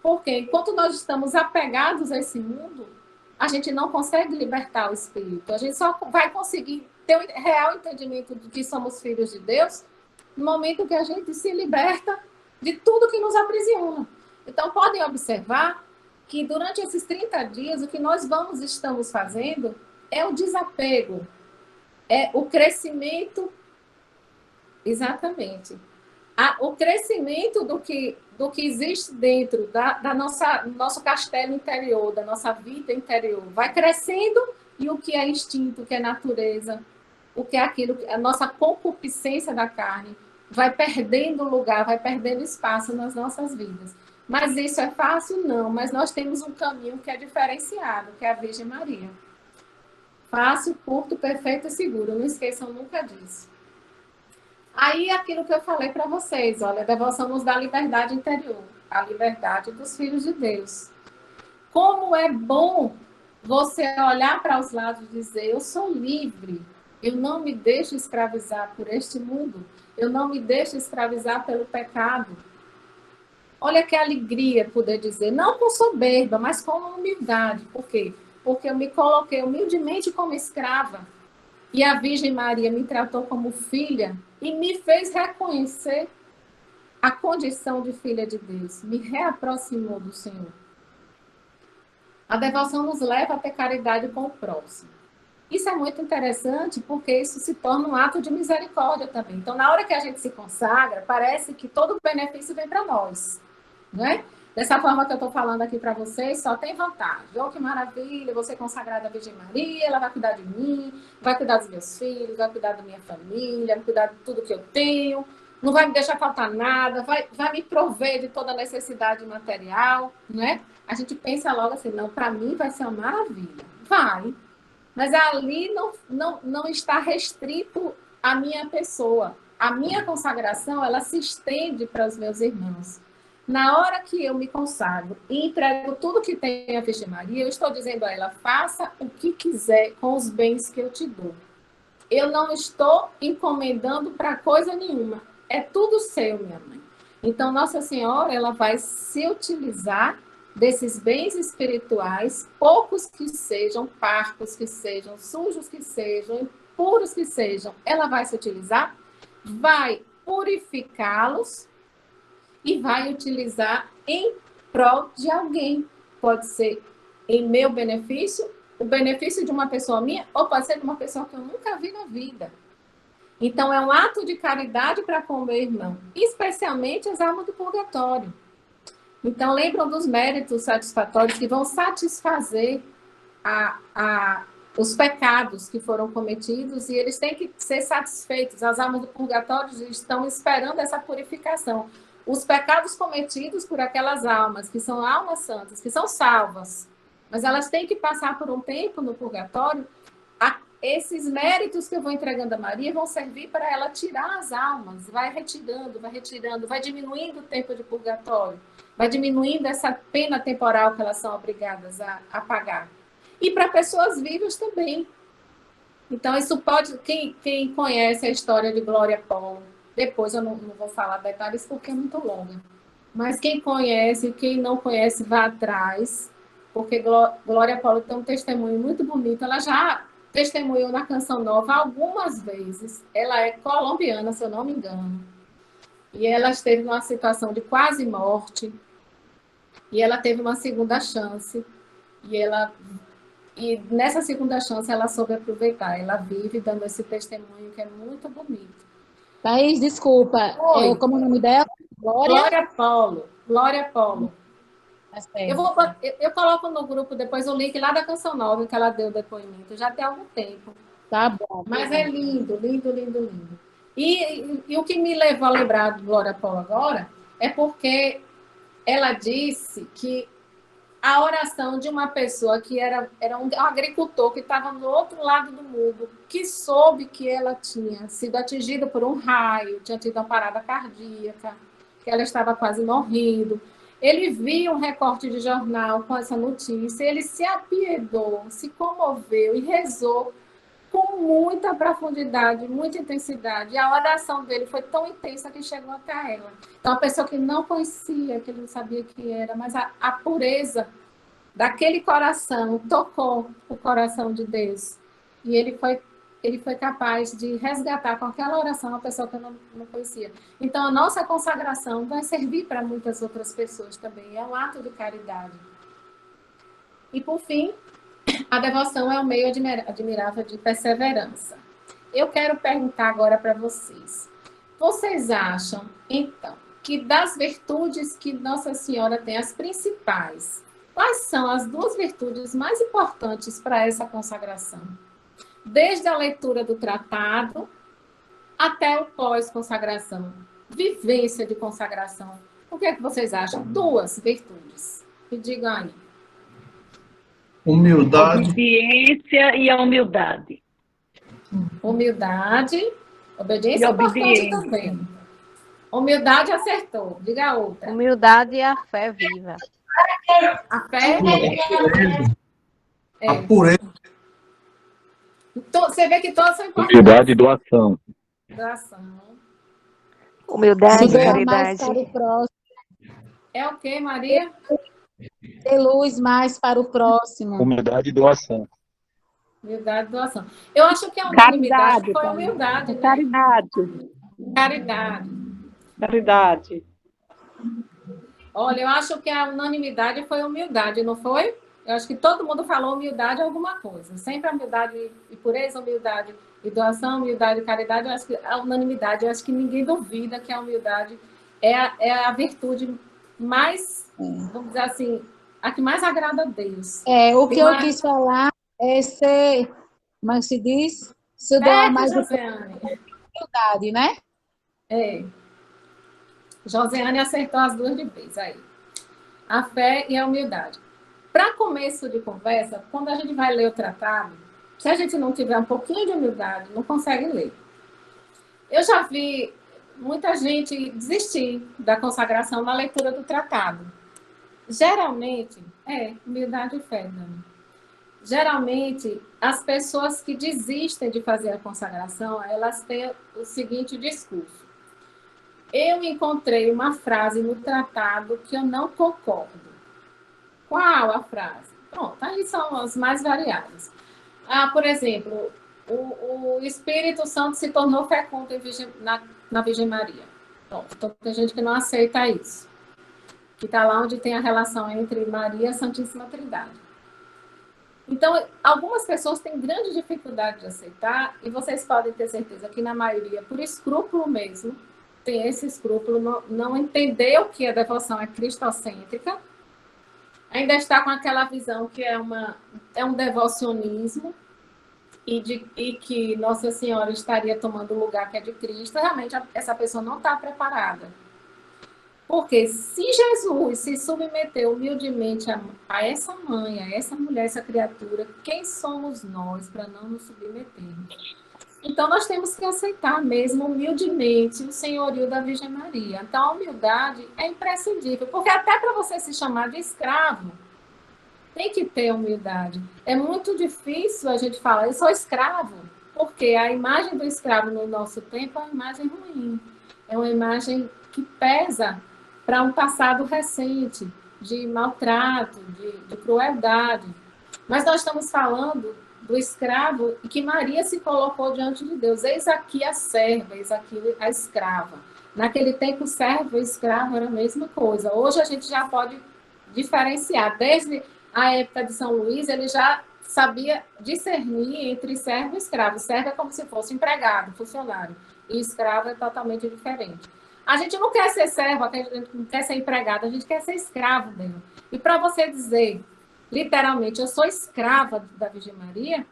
Speaker 1: Porque enquanto nós estamos apegados a esse mundo, a gente não consegue libertar o espírito. A gente só vai conseguir ter um real entendimento de que somos filhos de Deus no momento que a gente se liberta de tudo que nos aprisiona. Então, podem observar que durante esses 30 dias, o que nós estamos fazendo é o desapego, é o crescimento, exatamente, o crescimento do que existe dentro da nosso castelo interior, da nossa vida interior, vai crescendo, e o que é instinto, o que é natureza, o que é aquilo, a nossa concupiscência da carne, vai perdendo lugar, vai perdendo espaço nas nossas vidas. Mas isso é fácil? Não, mas nós temos um caminho que é diferenciado, que é a Virgem Maria. Fácil, curto, perfeito e seguro, não esqueçam nunca disso. Aí, aquilo que eu falei para vocês, olha, a devoção nos dá a liberdade interior, a liberdade dos filhos de Deus. Como é bom você olhar para os lados e dizer, eu sou livre, eu não me deixo escravizar por este mundo, eu não me deixo escravizar pelo pecado. Olha que alegria poder dizer, não com soberba, mas com humildade. Por quê? Porque eu me coloquei humildemente como escrava, e a Virgem Maria me tratou como filha e me fez reconhecer a condição de filha de Deus, me reaproximou do Senhor. A devoção nos leva a ter caridade com o próximo. Isso é muito interessante porque isso se torna um ato de misericórdia também. Então, na hora que a gente se consagra, parece que todo o benefício vem para nós, né? Dessa forma que eu estou falando aqui para vocês, só tem vantagem. Oh, que maravilha, vou ser consagrada à Virgem Maria, ela vai cuidar de mim, vai cuidar dos meus filhos, vai cuidar da minha família, vai cuidar de tudo que eu tenho, não vai me deixar faltar nada, vai me prover de toda a necessidade material, né? A gente pensa logo assim, não, para mim vai ser uma maravilha. Vai, mas ali não está restrito a minha pessoa. A minha consagração, ela se estende para os meus irmãos. Na hora que eu me consagro e entrego tudo que tem a Virgem Maria, eu estou dizendo a ela, faça o que quiser com os bens que eu te dou. Eu não estou encomendando para coisa nenhuma. É tudo seu, minha mãe. Então, Nossa Senhora, ela vai se utilizar desses bens espirituais, poucos que sejam, parcos que sejam, sujos que sejam, impuros que sejam, ela vai se utilizar, vai purificá-los, e vai utilizar em prol de alguém. Pode ser em meu benefício, o benefício de uma pessoa minha, ou pode ser de uma pessoa que eu nunca vi na vida. Então, é um ato de caridade para com o meu irmão, especialmente as almas do purgatório. Então, lembram dos méritos satisfatórios que vão satisfazer os pecados que foram cometidos, e eles têm que ser satisfeitos. As almas do purgatório estão esperando essa purificação. Os pecados cometidos por aquelas almas, que são almas santas, que são salvas, mas elas têm que passar por um tempo no purgatório, esses méritos que eu vou entregando a Maria vão servir para ela tirar as almas, vai retirando, vai diminuindo o tempo de purgatório, vai diminuindo essa pena temporal que elas são obrigadas a pagar. E para pessoas vivas também. Então, isso pode... Quem conhece a história de Glória Paulo, depois eu não vou falar detalhes porque é muito longa. Mas quem conhece, quem não conhece, vá atrás, porque Glória Paulo tem um testemunho muito bonito. Ela já testemunhou na Canção Nova algumas vezes. Ela é colombiana, se eu não me engano. E ela esteve numa situação de quase morte. E ela teve uma segunda chance. E nessa segunda chance ela soube aproveitar. Ela vive dando esse testemunho que é muito bonito.
Speaker 2: Thaís, desculpa. Como é o nome dela?
Speaker 1: Glória Paulo. Glória Paulo. Eu coloco no grupo depois o link lá da Canção Nova, que ela deu depoimento, já tem algum tempo.
Speaker 2: Tá bom.
Speaker 1: Mas é lindo, lindo, lindo, lindo. E o que me levou a lembrar do Glória Paul agora é porque ela disse que a oração de uma pessoa que era um agricultor que estava no outro lado do mundo, que soube que ela tinha sido atingida por um raio, tinha tido uma parada cardíaca, que ela estava quase morrendo. Ele viu um recorte de jornal com essa notícia, ele se apiedou, se comoveu e rezou com muita profundidade, muita intensidade. E a oração dele foi tão intensa que chegou até ela. Então, a pessoa que não conhecia, que ele não sabia que era, mas a pureza daquele coração tocou o coração de Deus. E ele foi capaz de resgatar com aquela oração a pessoa que eu não conhecia. Então, a nossa consagração vai servir para muitas outras pessoas também. É um ato de caridade. E, por fim, a devoção é um meio admirável de perseverança. Eu quero perguntar agora para vocês. Vocês acham, então, que das virtudes que Nossa Senhora tem, as principais, quais são as duas virtudes mais importantes para essa consagração? Desde a leitura do tratado até o pós-consagração. Vivência de consagração. O que é que vocês acham? Duas virtudes. Me digam aí.
Speaker 4: Humildade.
Speaker 5: Obediência e a humildade.
Speaker 1: Humildade. Obediência é importante também. Humildade acertou. Diga a outra.
Speaker 6: Humildade e a fé viva.
Speaker 1: A fé
Speaker 4: A pureza.
Speaker 1: Você vê que todas são importantes.
Speaker 7: Humildade e doação.
Speaker 1: Doação.
Speaker 6: Humildade e
Speaker 2: Doar mais
Speaker 6: caridade.
Speaker 2: para o próximo.
Speaker 1: É o quê, Maria?
Speaker 2: Ter luz mais para o próximo.
Speaker 7: Humildade e doação.
Speaker 1: Humildade e doação. Eu acho que a unanimidade foi a humildade. Né?
Speaker 5: Caridade.
Speaker 1: Caridade.
Speaker 5: Caridade.
Speaker 1: Olha, eu acho que a unanimidade foi a humildade, não foi? Eu acho que todo mundo falou humildade alguma coisa. Sempre a humildade e pureza, humildade e doação, humildade e caridade. Eu acho que a unanimidade, eu acho que ninguém duvida que a humildade é a virtude mais, vamos dizer assim, a que mais agrada a Deus.
Speaker 2: O que eu quis falar é ser, como se diz? Se doar mais humildade, né?
Speaker 1: Josiane acertou as duas de vez aí. A fé e a humildade. Para começo de conversa, quando a gente vai ler o tratado, se a gente não tiver um pouquinho de humildade, não consegue ler. Eu já vi muita gente desistir da consagração na leitura do tratado. Geralmente, humildade e fé, Dani. Geralmente, as pessoas que desistem de fazer a consagração, elas têm o seguinte discurso. Eu encontrei uma frase no tratado que eu não concordo. Qual a frase? Pronto, aí são as mais variadas. Por exemplo, o Espírito Santo se tornou fecundo na Virgem Maria. Pronto, então tem gente que não aceita isso. Que está lá onde tem a relação entre Maria e a Santíssima Trindade. Então, algumas pessoas têm grande dificuldade de aceitar, e vocês podem ter certeza que, na maioria, por escrúpulo mesmo, tem esse escrúpulo, não entendeu que a devoção é cristocêntrica, ainda está com aquela visão que é um devocionismo, e que Nossa Senhora estaria tomando o lugar que é de Cristo. Realmente, essa pessoa não está preparada. Porque se Jesus se submeteu humildemente a essa mãe, a essa mulher, essa criatura, quem somos nós para não nos submetermos? Então, nós temos que aceitar mesmo humildemente o senhorio da Virgem Maria. Então, a humildade é imprescindível, porque até para você se chamar de escravo, tem que ter humildade. É muito difícil a gente falar, eu sou escravo, porque a imagem do escravo no nosso tempo é uma imagem ruim. É uma imagem que pesa para um passado recente, de maltrato, de crueldade. Mas nós estamos falando do escravo e que Maria se colocou diante de Deus. Eis aqui a serva, eis aqui a escrava. Naquele tempo, servo e escravo era a mesma coisa. Hoje a gente já pode diferenciar. Desde a época de São Luís, ele já sabia discernir entre servo e escravo. Servo é como se fosse empregado, funcionário. E escravo é totalmente diferente. A gente não quer ser servo, a gente não quer ser empregado, a gente quer ser escravo dele. E para você dizer, literalmente, eu sou escrava da Virgem Maria,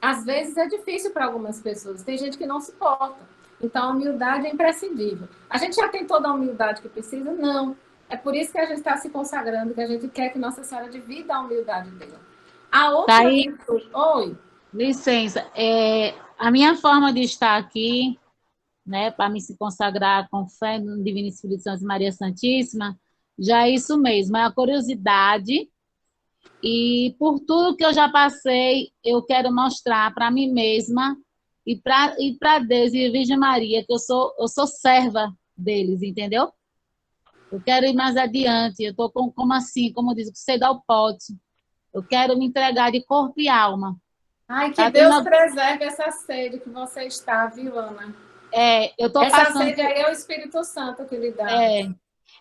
Speaker 1: às vezes é difícil para algumas pessoas. Tem gente que não suporta. Então, a humildade é imprescindível. A gente já tem toda a humildade que precisa? Não. É por isso que a gente está se consagrando, que a gente quer que Nossa Senhora divida a humildade dela. A outra...
Speaker 2: Tá aí.
Speaker 1: virtude... Oi.
Speaker 2: Licença, a minha forma de estar aqui, né, para me se consagrar com fé no Divino Espírito Santo e Maria Santíssima, já é isso mesmo, é a curiosidade, e por tudo que eu já passei, eu quero mostrar para mim mesma e para Deus e a Virgem Maria que eu sou serva deles, entendeu? Eu quero ir mais adiante, eu estou como assim, como diz, você dá o pote, eu quero me entregar de corpo e alma.
Speaker 1: Ai, que Deus preserve essa sede que você está, viu, Ana?
Speaker 2: Eu tô
Speaker 1: essa
Speaker 2: passando...
Speaker 1: sede aí é o Espírito Santo que lhe dá.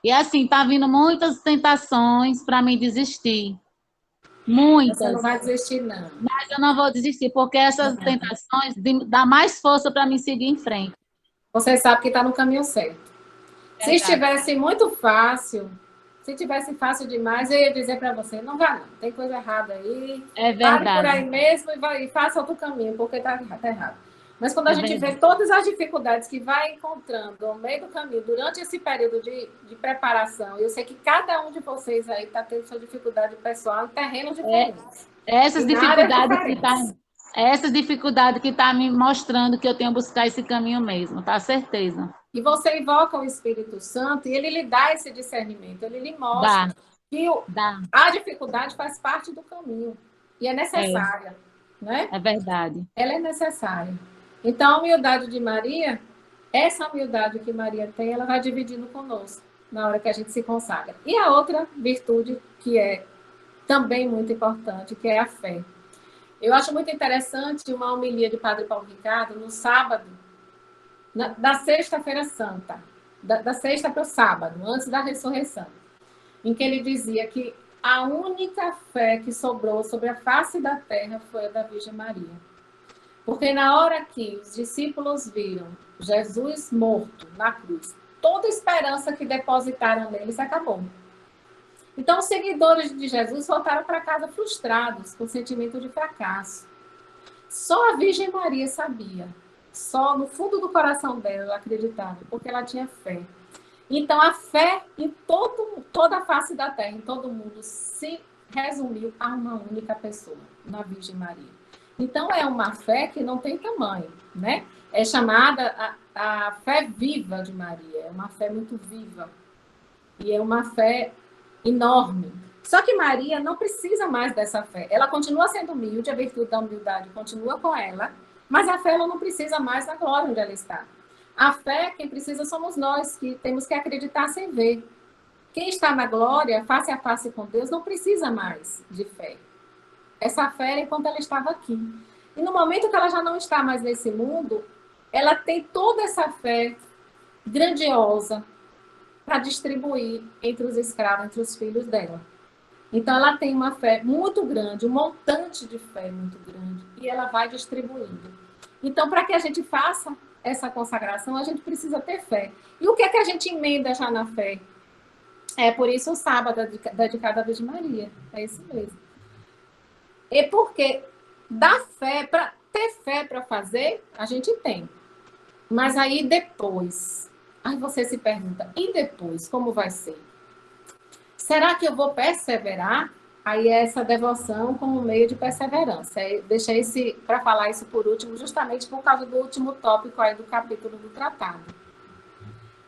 Speaker 2: E assim, tá vindo muitas tentações para mim desistir. Muitas.
Speaker 1: Você não vai desistir, não.
Speaker 2: Mas eu não vou desistir, porque essas tentações dão mais força para mim seguir em frente.
Speaker 1: Você sabe que está no caminho certo. Se estivesse muito fácil, se tivesse fácil demais, eu ia dizer para você, não vá não, tem coisa errada aí.
Speaker 2: É verdade.
Speaker 1: Pare por aí mesmo e faça outro caminho, porque está errado. Mas quando a gente vê todas as dificuldades que vai encontrando ao meio do caminho, durante esse período de preparação, eu sei que cada um de vocês aí está tendo sua dificuldade pessoal em terrenos diferentes.
Speaker 2: Essas dificuldades que tá me mostrando que eu tenho que buscar esse caminho mesmo, tá? Certeza.
Speaker 1: E você invoca o Espírito Santo e ele lhe dá esse discernimento, ele lhe mostra que a dificuldade faz parte do caminho e é necessária, né?
Speaker 2: É verdade.
Speaker 1: Ela é necessária. Então, a humildade de Maria, essa humildade que Maria tem, ela vai dividindo conosco na hora que a gente se consagra. E a outra virtude que é também muito importante, que é a fé. Eu acho muito interessante uma homilia de Padre Paulo Ricardo no sábado, da Sexta-feira Santa, da sexta para o sábado, antes da ressurreição, em que ele dizia que a única fé que sobrou sobre a face da terra foi a da Virgem Maria. Porque na hora que os discípulos viram Jesus morto na cruz, toda esperança que depositaram nele se acabou. Então, os seguidores de Jesus voltaram para casa frustrados, com sentimento de fracasso. Só a Virgem Maria sabia. Só no fundo do coração dela ela acreditava, porque ela tinha fé. Então, a fé em toda a face da terra, em todo mundo, se resumiu a uma única pessoa, na Virgem Maria. Então, é uma fé que não tem tamanho, né? É chamada a fé viva de Maria. É uma fé muito viva. E é uma fé enorme. Só que Maria não precisa mais dessa fé. Ela continua sendo humilde, a virtude da humildade continua com ela, mas a fé ela não precisa mais da glória onde ela está. A fé, quem precisa somos nós, que temos que acreditar sem ver. Quem está na glória, face a face com Deus, não precisa mais de fé. Essa fé era enquanto ela estava aqui. E no momento que ela já não está mais nesse mundo, ela tem toda essa fé grandiosa para distribuir entre os escravos, entre os filhos dela. Então, ela tem uma fé muito grande, um montante de fé muito grande, e ela vai distribuindo. Então, para que a gente faça essa consagração, a gente precisa ter fé. E o que é que a gente emenda já na fé? É por isso o sábado dedicado à Virgem Maria. É isso mesmo. É porque da fé, para ter fé para fazer, a gente tem. Mas aí depois, aí você se pergunta, e depois, como vai ser? Será que eu vou perseverar? Aí é essa devoção como meio de perseverança. Deixei para falar isso por último, justamente por causa do último tópico aí do capítulo do tratado.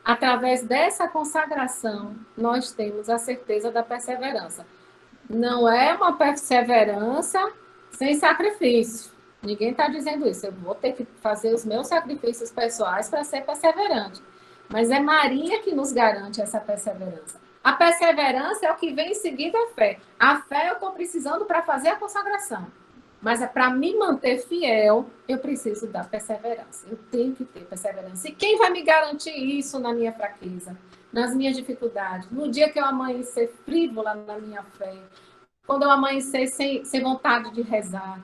Speaker 1: Através dessa consagração, nós temos a certeza da perseverança. Não é uma perseverança sem sacrifício. Ninguém está dizendo isso. Eu vou ter que fazer os meus sacrifícios pessoais para ser perseverante. Mas é Maria que nos garante essa perseverança. A perseverança é o que vem em seguida a fé. A fé eu estou precisando para fazer a consagração. Mas é para me manter fiel, eu preciso da perseverança. Eu tenho que ter perseverança. E quem vai me garantir isso na minha fraqueza, nas minhas dificuldades? No dia que eu amanhecer frívola na minha fé, quando eu amanhecer sem vontade de rezar,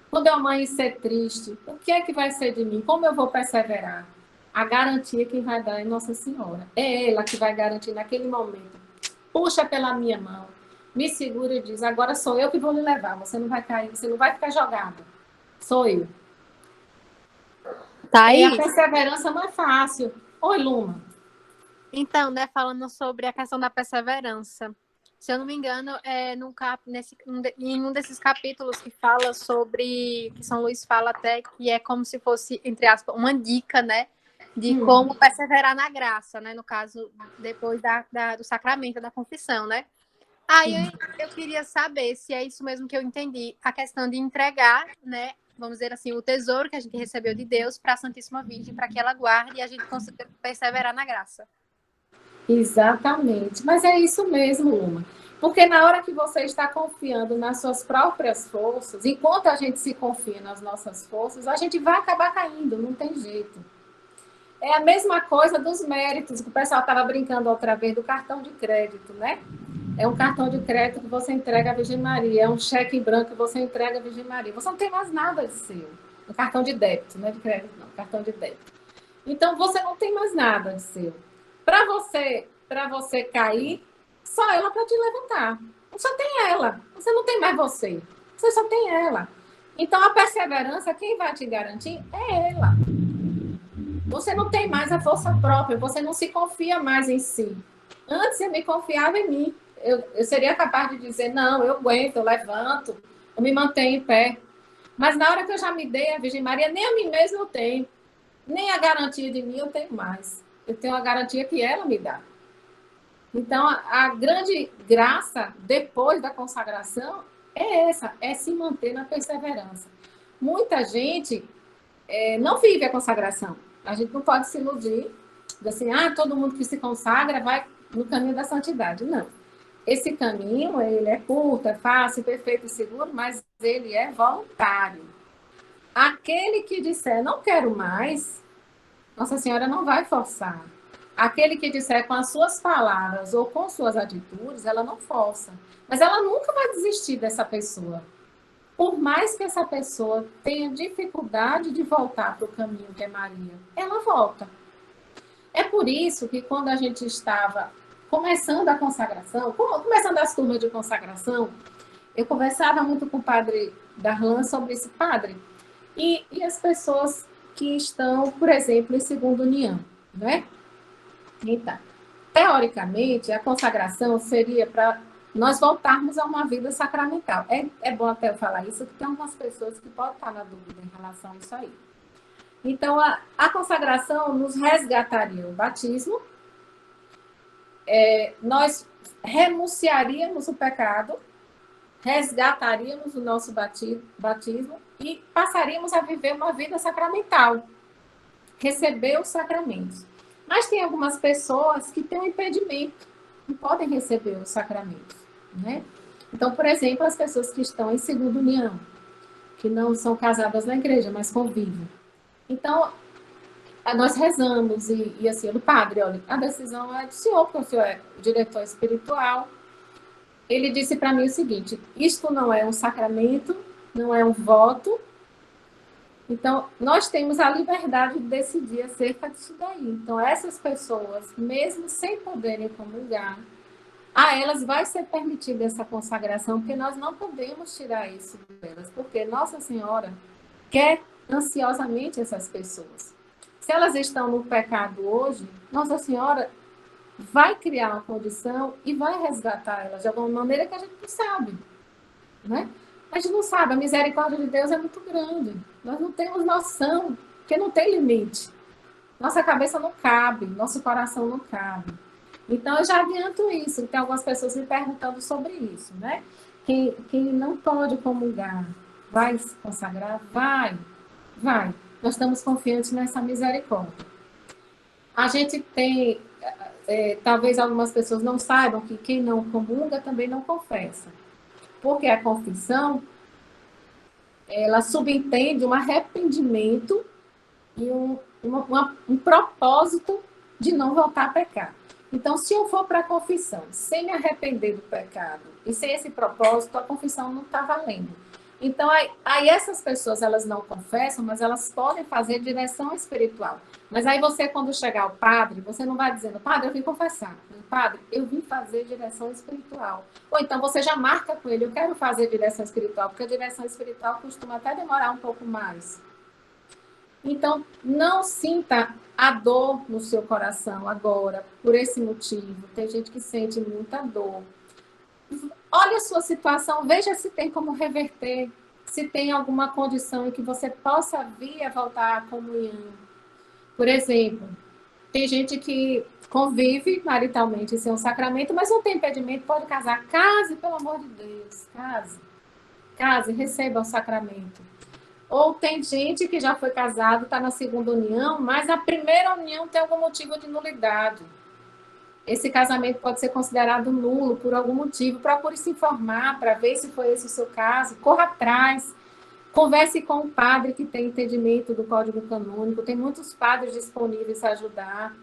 Speaker 1: quando eu amanhecer triste, o que é que vai ser de mim? Como eu vou perseverar? A garantia quem vai dar é Nossa Senhora. É ela que vai garantir naquele momento. Puxa pela minha mão, me segura e diz, agora sou eu que vou lhe levar. Você não vai cair, você não vai ficar jogada. Sou eu. E a
Speaker 4: Thaís,
Speaker 1: perseverança não é fácil. Oi, Luma.
Speaker 4: então, né, falando sobre a questão da perseverança. Se eu não me engano, em um desses capítulos que fala sobre, que São Luís fala até que é como se fosse, entre aspas, uma dica, né, de como perseverar na graça, né, no caso, depois do sacramento, da confissão, né. Aí eu queria saber se é isso mesmo que eu entendi, a questão de entregar, né, vamos dizer assim, o tesouro que a gente recebeu de Deus para a Santíssima Virgem, para que ela guarde e a gente consiga perseverar na graça.
Speaker 1: Exatamente. Mas é isso mesmo, Luma. Porque na hora que você está confiando nas suas próprias forças, enquanto a gente se confia nas nossas forças, a gente vai acabar caindo, não tem jeito. É a mesma coisa dos méritos, que o pessoal estava brincando outra vez do cartão de crédito, né? É um cartão de crédito que você entrega à Virgem Maria, é um cheque em branco que você entrega à Virgem Maria. Você não tem mais nada de seu. Um cartão de débito, não é de crédito, não, cartão de débito. Então, você não tem mais nada de seu. Para você cair, só ela para te levantar. Só tem ela. Você não tem mais você. Você só tem ela. Então, a perseverança, quem vai te garantir é ela. Você não tem mais a força própria, você não se confia mais em si. Antes eu me confiava em mim. Eu seria capaz de dizer, não, eu aguento, eu levanto, eu me mantenho em pé. Mas na hora que eu já me dei a Virgem Maria, nem a mim mesma eu tenho. Nem a garantia de mim eu tenho mais. Eu tenho a garantia que ela me dá. Então, a grande graça, depois da consagração, é essa, é se manter na perseverança. Muita gente não vive a consagração. A gente não pode se iludir, assim, todo mundo que se consagra vai no caminho da santidade. Não. Esse caminho, ele é curto, é fácil, perfeito e seguro, mas ele é voluntário. Aquele que disser, não quero mais, Nossa Senhora não vai forçar. Aquele que disser com as suas palavras ou com suas atitudes, ela não força. Mas ela nunca vai desistir dessa pessoa. Por mais que essa pessoa tenha dificuldade de voltar para o caminho que é Maria, ela volta. É por isso que quando a gente estava começando a consagração, começando as turmas de consagração, eu conversava muito com o padre Darlan sobre esse padre. E as pessoas que estão, por exemplo, em segunda união, né? Então, teoricamente, a consagração seria para nós voltarmos a uma vida sacramental. É bom até eu falar isso, porque tem algumas pessoas que podem estar na dúvida em relação a isso aí. Então, a consagração nos resgataria o batismo, nós renunciaríamos o pecado, resgataríamos o nosso batismo e passaríamos a viver uma vida sacramental, receber os sacramentos. Mas tem algumas pessoas que têm um impedimento, não podem receber os sacramentos, né? Então, por exemplo, as pessoas que estão em segunda união, que não são casadas na igreja, mas convivem. Então, nós rezamos e assim, o padre, olha, a decisão é do senhor, porque o senhor é o diretor espiritual. Ele disse para mim o seguinte, isto não é um sacramento, não é um voto. Então, nós temos a liberdade de decidir acerca disso daí. Então, essas pessoas, mesmo sem poderem comungar, a elas vai ser permitida essa consagração, porque nós não podemos tirar isso delas, porque Nossa Senhora quer ansiosamente essas pessoas. Se elas estão no pecado hoje, Nossa Senhora vai criar uma condição e vai resgatar elas de alguma maneira que a gente não sabe, né? A gente não sabe, a misericórdia de Deus é muito grande. Nós não temos noção, porque não tem limite. Nossa cabeça não cabe, nosso coração não cabe. Então, eu já adianto isso. Tem algumas pessoas me perguntando sobre isso, né? Quem não pode comungar, vai se consagrar? Vai. Nós estamos confiantes nessa misericórdia. A gente tem, talvez algumas pessoas não saibam que quem não comunga também não confessa. Porque a confissão, ela subentende um arrependimento e um propósito de não voltar a pecar. Então, se eu for para a confissão sem me arrepender do pecado e sem esse propósito, a confissão não está valendo. Então, aí essas pessoas, elas não confessam, mas elas podem fazer direção espiritual. Mas aí você, quando chegar ao padre, você não vai dizendo, padre, eu vim confessar. Padre, eu vim fazer direção espiritual. Ou então você já marca com ele, eu quero fazer direção espiritual, porque a direção espiritual costuma até demorar um pouco mais. Então, não sinta a dor no seu coração agora, por esse motivo. Tem gente que sente muita dor. Olha a sua situação, veja se tem como reverter, se tem alguma condição em que você possa vir a voltar à comunhão. Por exemplo, tem gente que convive maritalmente sem um sacramento, mas não tem impedimento, pode casar. Case, pelo amor de Deus, case. Case, receba o sacramento. Ou tem gente que já foi casado, está na segunda união, mas a primeira união tem algum motivo de nulidade. Esse casamento pode ser considerado nulo por algum motivo. Procure se informar para ver se foi esse o seu caso. Corra atrás. Converse com um padre que tem entendimento do Código Canônico. Tem muitos padres disponíveis a ajudar.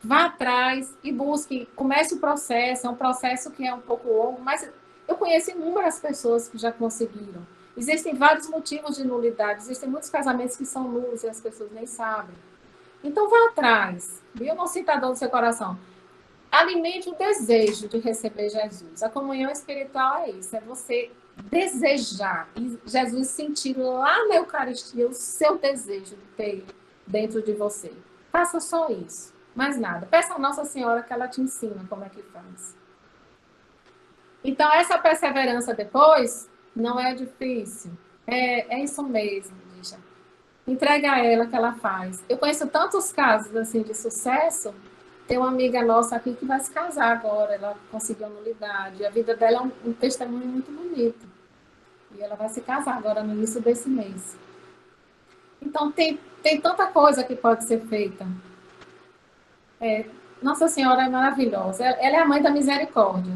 Speaker 1: Vá atrás e busque. Comece o processo. É um processo que é um pouco longo, mas eu conheço inúmeras pessoas que já conseguiram. Existem vários motivos de nulidade. Existem muitos casamentos que são nulos e as pessoas nem sabem. Então, vá atrás. Eu não sinto a dor do seu coração. Alimente o desejo de receber Jesus. A comunhão espiritual é isso, é você desejar e Jesus sentir lá na Eucaristia o seu desejo de ter dentro de você. Faça só isso, mais nada. Peça a Nossa Senhora que ela te ensina como é que faz. Então, essa perseverança depois não é difícil. É isso mesmo, Lígia. Entrega a ela que ela faz. Eu conheço tantos casos assim de sucesso. Tem uma amiga nossa aqui que vai se casar agora, ela conseguiu a nulidade. A vida dela é um testemunho muito bonito. E ela vai se casar agora no início desse mês. Então, tem tanta coisa que pode ser feita. Nossa Senhora é maravilhosa. Ela é a mãe da misericórdia.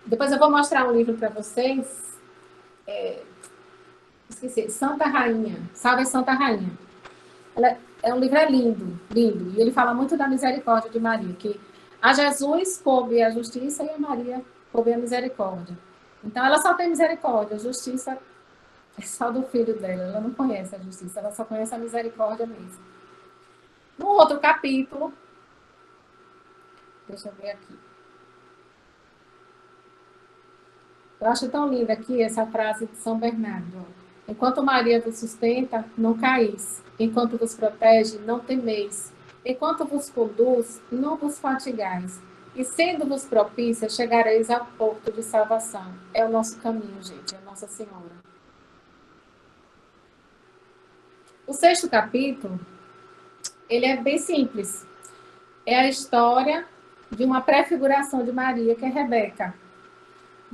Speaker 1: Depois eu vou mostrar um livro para vocês. Esqueci, Santa Rainha. Salve Santa Rainha. Um livro lindo, lindo. E ele fala muito da misericórdia de Maria, que a Jesus coube a justiça e a Maria coube a misericórdia. Então, ela só tem misericórdia. A justiça é só do filho dela. Ela não conhece a justiça, ela só conhece a misericórdia mesmo. No outro capítulo, deixa eu ver aqui. Eu acho tão linda aqui essa frase de São Bernardo. Enquanto Maria vos sustenta, não caís. Enquanto vos protege, não temeis. Enquanto vos conduz, não vos fatigais. E sendo-vos propícia, chegareis ao porto de salvação. É o nosso caminho, gente, é a Nossa Senhora. O 6º capítulo, ele é bem simples. É a história de uma prefiguração de Maria, que é Rebeca.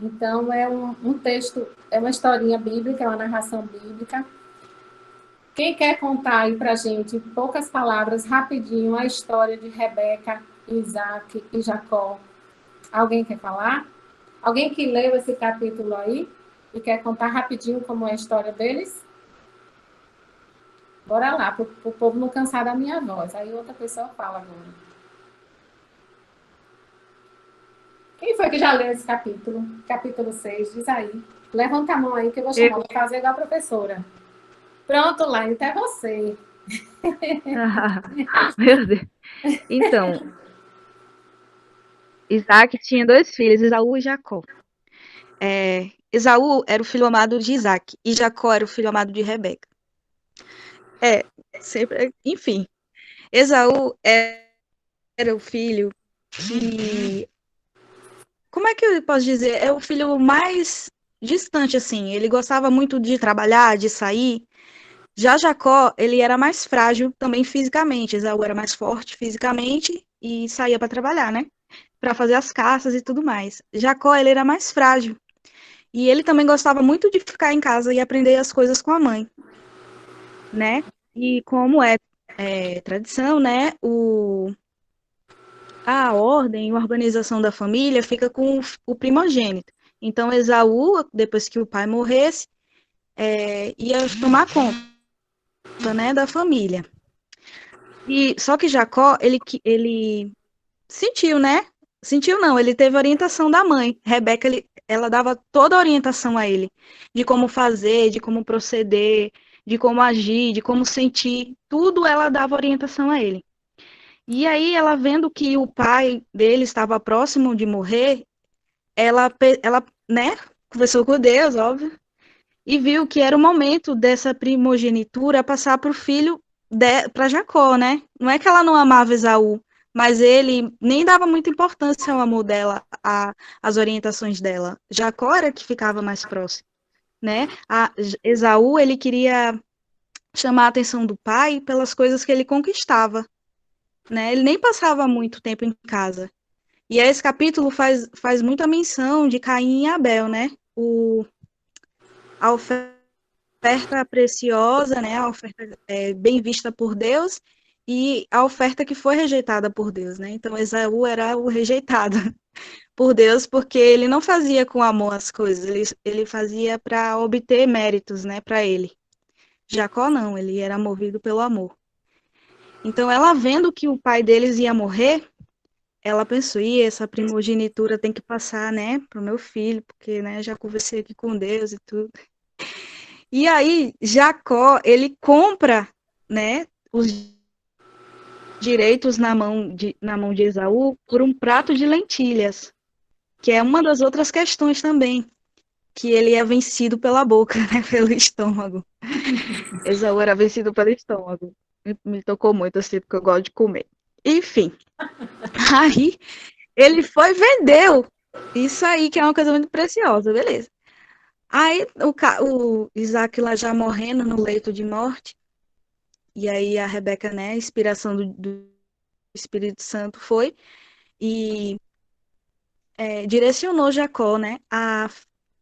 Speaker 1: Então, é um texto, é uma historinha bíblica, é uma narração bíblica. Quem quer contar aí pra gente, em poucas palavras, rapidinho, a história de Rebeca, Isaac e Jacó? Alguém quer falar? Alguém que leu esse capítulo aí e quer contar rapidinho como é a história deles? Bora lá, para o povo não cansar da minha voz. Aí outra pessoa fala agora. Quem foi que já leu esse capítulo? Capítulo 6, diz aí. Levanta a mão aí que eu vou chamar, vou fazer igual a professora. Pronto, Laine, até você.
Speaker 6: Meu Deus. Então, Isaac tinha 2 filhos, Esaú e Jacó. Esaú era o filho amado de Isaac e Jacó era o filho amado de Rebeca. Enfim. Esaú era o filho que... Como é que eu posso dizer? É o filho mais distante, assim. Ele gostava muito de trabalhar, de sair. Já Jacó, ele era mais frágil também fisicamente. Esaú era mais forte fisicamente e saía para trabalhar, né? Para fazer as caças e tudo mais. Jacó, ele era mais frágil. E ele também gostava muito de ficar em casa e aprender as coisas com a mãe, né? E como é tradição, né? A ordem, a organização da família fica com o primogênito. Então, Esaú, depois que o pai morresse, ia tomar conta, né, da família. Só que Jacó, ele sentiu, né? Sentiu não, ele teve orientação da mãe. Rebeca, ela dava toda a orientação a ele, de como fazer, de como proceder, de como agir, de como sentir, tudo ela dava orientação a ele. E aí, ela vendo que o pai dele estava próximo de morrer, ela, né, conversou com Deus, óbvio, e viu que era o momento dessa primogenitura passar para o filho, para Jacó, né? Não é que ela não amava Esaú, mas ele nem dava muita importância ao amor dela, às orientações dela. Jacó era que ficava mais próximo, né? Esaú, ele queria chamar a atenção do pai pelas coisas que ele conquistava, né? Ele nem passava muito tempo em casa. E esse capítulo faz muita menção de Caim e Abel, né? A oferta preciosa, né? A oferta bem vista por Deus e a oferta que foi rejeitada por Deus, né? Então, Esaú era o rejeitado por Deus, porque ele não fazia com amor as coisas, ele fazia para obter méritos, né? Para ele. Jacó não, ele era movido pelo amor. Então, ela vendo que o pai deles ia morrer, ela pensou, essa primogenitura tem que passar, né, pro meu filho, porque, né, já conversei aqui com Deus e tudo. E aí, Jacó, ele compra, né, os direitos na mão de Esaú por um prato de lentilhas, que é uma das outras questões também, que ele é vencido pela boca, né, pelo estômago. Esaú era vencido pelo estômago. Me tocou muito, assim, porque eu gosto de comer. Enfim, aí ele foi e vendeu. Isso aí que é uma coisa muito preciosa, beleza. Aí o Isaac lá já morrendo no leito de morte, e aí a Rebeca, né, inspiração do Espírito Santo foi e direcionou Jacó, né,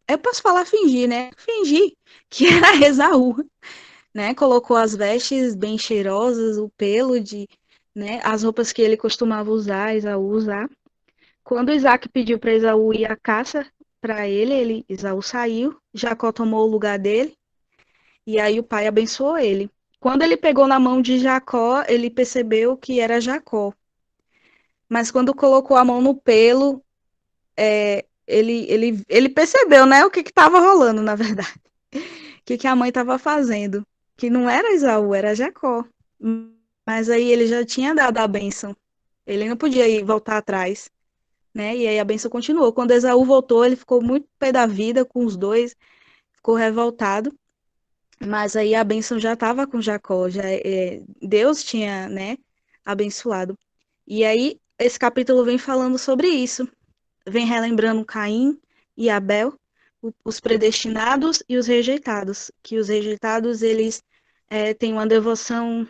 Speaker 6: eu posso falar fingir, né, fingir que era Esaú, né, colocou as vestes bem cheirosas, o pelo né, as roupas que ele costumava usar, Esaú usar. Quando Isaac pediu para Esaú ir à caça para ele, Esaú saiu, Jacó tomou o lugar dele, e aí o pai abençoou ele. Quando ele pegou na mão de Jacó, ele percebeu que era Jacó. Mas quando colocou a mão no pelo, ele percebeu, né, o que estava rolando, na verdade. O que a mãe estava fazendo. Que não era Esaú, era Jacó. Mas aí ele já tinha dado a bênção. Ele não podia ir voltar atrás, né? E aí a bênção continuou. Quando Esaú voltou, ele ficou muito pé da vida com os dois, ficou revoltado. Mas aí a bênção já estava com Jacó, Deus tinha, né, abençoado. E aí esse capítulo vem falando sobre isso, vem relembrando Caim e Abel, os predestinados e os rejeitados, que os rejeitados eles têm uma devoção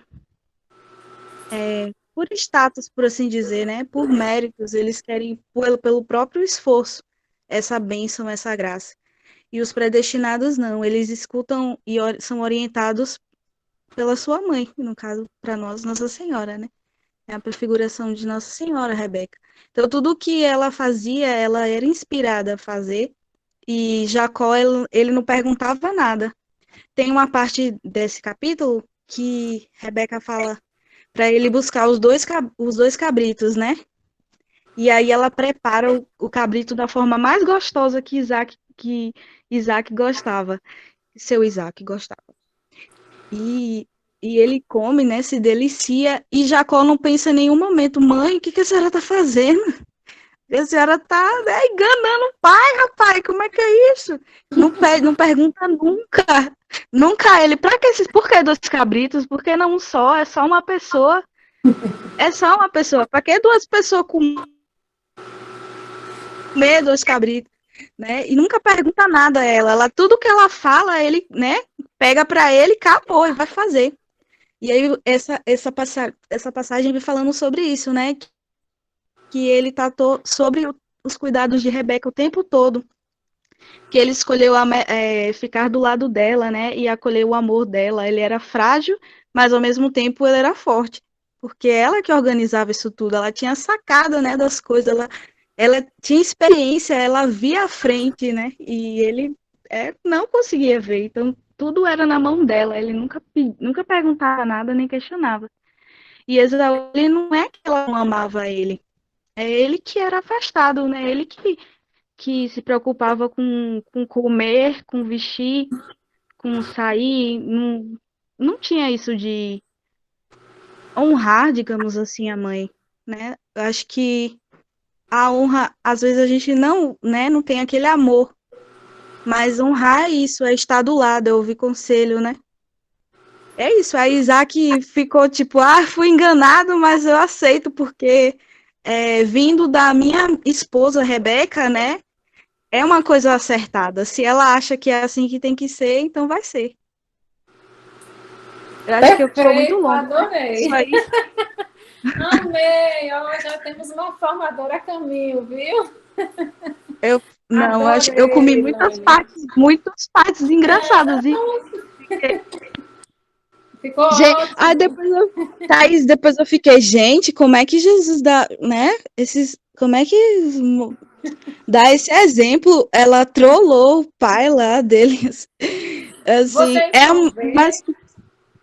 Speaker 6: por status, por assim dizer, né, por méritos, eles querem pelo próprio esforço essa bênção, essa graça. E os predestinados não, eles escutam e são orientados pela sua mãe, no caso, para nós, Nossa Senhora, né? É a prefiguração de Nossa Senhora, Rebeca. Então, tudo que ela fazia, ela era inspirada a fazer, e Jacó, ele não perguntava nada. Tem uma parte desse capítulo que Rebeca fala para ele buscar os dois cabritos, né? E aí ela prepara o cabrito da forma mais gostosa que Isaac gostava, seu Isaac gostava. E ele come, né, se delicia, e Jacó não pensa em nenhum momento, mãe, o que a senhora está fazendo? A senhora está, né, enganando o pai, rapaz, como é que é isso? Não pergunta nunca ele, por que dois cabritos? Por que não um só? É só uma pessoa. Para que duas pessoas comer dois cabritos? Né? E nunca pergunta nada a ela. Tudo que ela fala, ele, né, pega para ele, acabou, e vai fazer. E aí essa passagem vem falando sobre isso, né? Que ele tá sobre os cuidados de Rebeca o tempo todo. Que ele escolheu ficar do lado dela, né? E acolher o amor dela. Ele era frágil, mas ao mesmo tempo ele era forte. Porque ela que organizava isso tudo, ela tinha sacada, né, das coisas, ela tinha experiência, ela via à frente, né? E ele não conseguia ver. Então, tudo era na mão dela. Ele nunca perguntava nada, nem questionava. E Esaú, ele não é que ela não amava ele. É ele que era afastado, né? Ele que que se preocupava com comer, com vestir, com sair, não tinha isso de honrar, digamos assim, a mãe, né? Eu acho que a honra, às vezes a gente não, né, não tem aquele amor, mas honrar é isso, é estar do lado, é ouvir conselho, né? É isso, aí Isaac ficou tipo, fui enganado, mas eu aceito, porque vindo da minha esposa, Rebeca, né, é uma coisa acertada. Se ela acha que é assim que tem que ser, então vai ser. Eu acho que eu sou muito
Speaker 1: Perfeito,
Speaker 6: longa, né?
Speaker 1: adorei.
Speaker 6: Isso aí.
Speaker 1: Amei, ó, já temos uma formadora a caminho, viu?
Speaker 6: Não, eu comi
Speaker 1: Adorei, Lani.
Speaker 6: muitas partes engraçadas. E,
Speaker 1: Ficou
Speaker 6: aí
Speaker 1: ótimo.
Speaker 6: Thaís, depois eu fiquei, gente, como é que Jesus dá, né? Como é que dá esse exemplo? Ela trollou o pai lá deles. Assim,
Speaker 1: Vocês vão ver,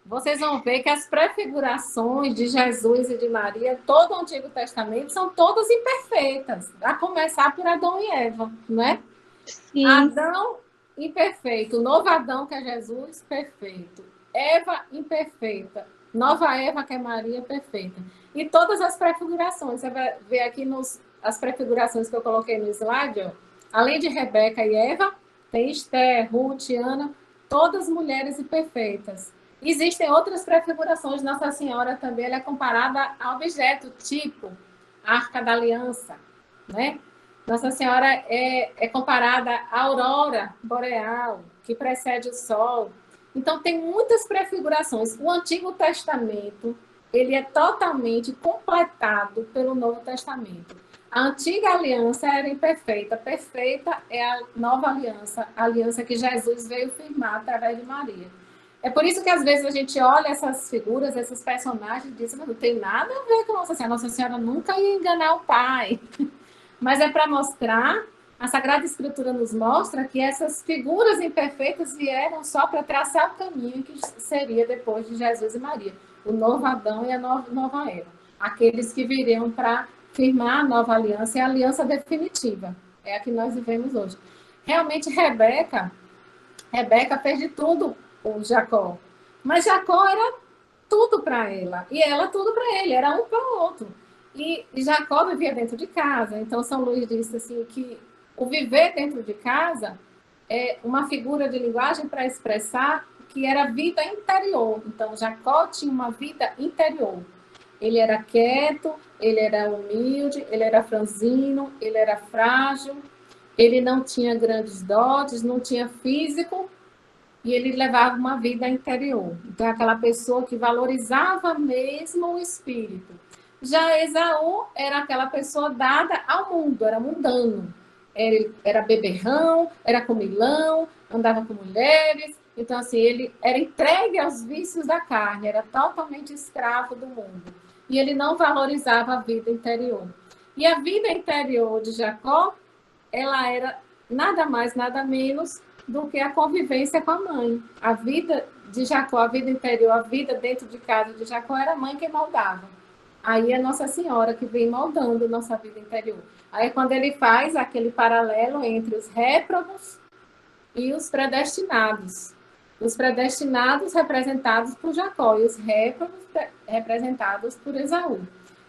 Speaker 1: vocês vão ver que as prefigurações de Jesus e de Maria, todo o Antigo Testamento, são todas imperfeitas, a começar por Adão e Eva, não é?
Speaker 6: sim,
Speaker 1: Adão, imperfeito. Novo Adão, que é Jesus, perfeito. Eva, imperfeita. Nova Eva, que é Maria, perfeita. E todas as prefigurações. Você vai ver aqui as prefigurações que eu coloquei no slide, ó. Além de Rebeca e Eva, tem Esther, Ruth, Ana, todas mulheres imperfeitas. Existem outras prefigurações. Nossa Senhora também ela é comparada a objeto, tipo a Arca da Aliança, né? Nossa Senhora é comparada à aurora boreal, que precede o sol. Então, tem muitas prefigurações. O Antigo Testamento, ele é totalmente completado pelo Novo Testamento. A antiga aliança era imperfeita. Perfeita é a nova aliança, a aliança que Jesus veio firmar através de Maria. É por isso que, às vezes, a gente olha essas figuras, esses personagens, e diz, mas não tem nada a ver com Nossa Senhora. Nossa Senhora nunca ia enganar o Pai. Mas é para mostrar, a Sagrada Escritura nos mostra que essas figuras imperfeitas vieram só para traçar o caminho que seria depois de Jesus e Maria, o novo Adão e a nova Eva. Aqueles que viriam para firmar a nova aliança e a aliança definitiva. É a que nós vivemos hoje. Realmente, Rebeca fez de tudo o Jacó. Mas Jacó era tudo para ela. E ela tudo para ele. Era um para o outro. E Jacó vivia dentro de casa. Então, São Luís disse assim que o viver dentro de casa é uma figura de linguagem para expressar que era vida interior. Então, Jacó tinha uma vida interior. Ele era quieto, ele era humilde, ele era franzino, ele era frágil, ele não tinha grandes dotes, não tinha físico, e ele levava uma vida interior. Então, aquela pessoa que valorizava mesmo o espírito. Já Esaú era aquela pessoa dada ao mundo, era mundano. Era beberrão, era comilão, andava com mulheres. Então, assim, ele era entregue aos vícios da carne, era totalmente escravo do mundo. E ele não valorizava a vida interior. E a vida interior de Jacó, ela era nada mais, nada menos do que a convivência com a mãe. A vida de Jacó, a vida interior, a vida dentro de casa de Jacó, era a mãe quem moldava. Aí é Nossa Senhora que vem moldando nossa vida interior. Aí quando ele faz aquele paralelo entre os réprobos e os predestinados. Os predestinados representados por Jacó e os réprobos representados por Esaú.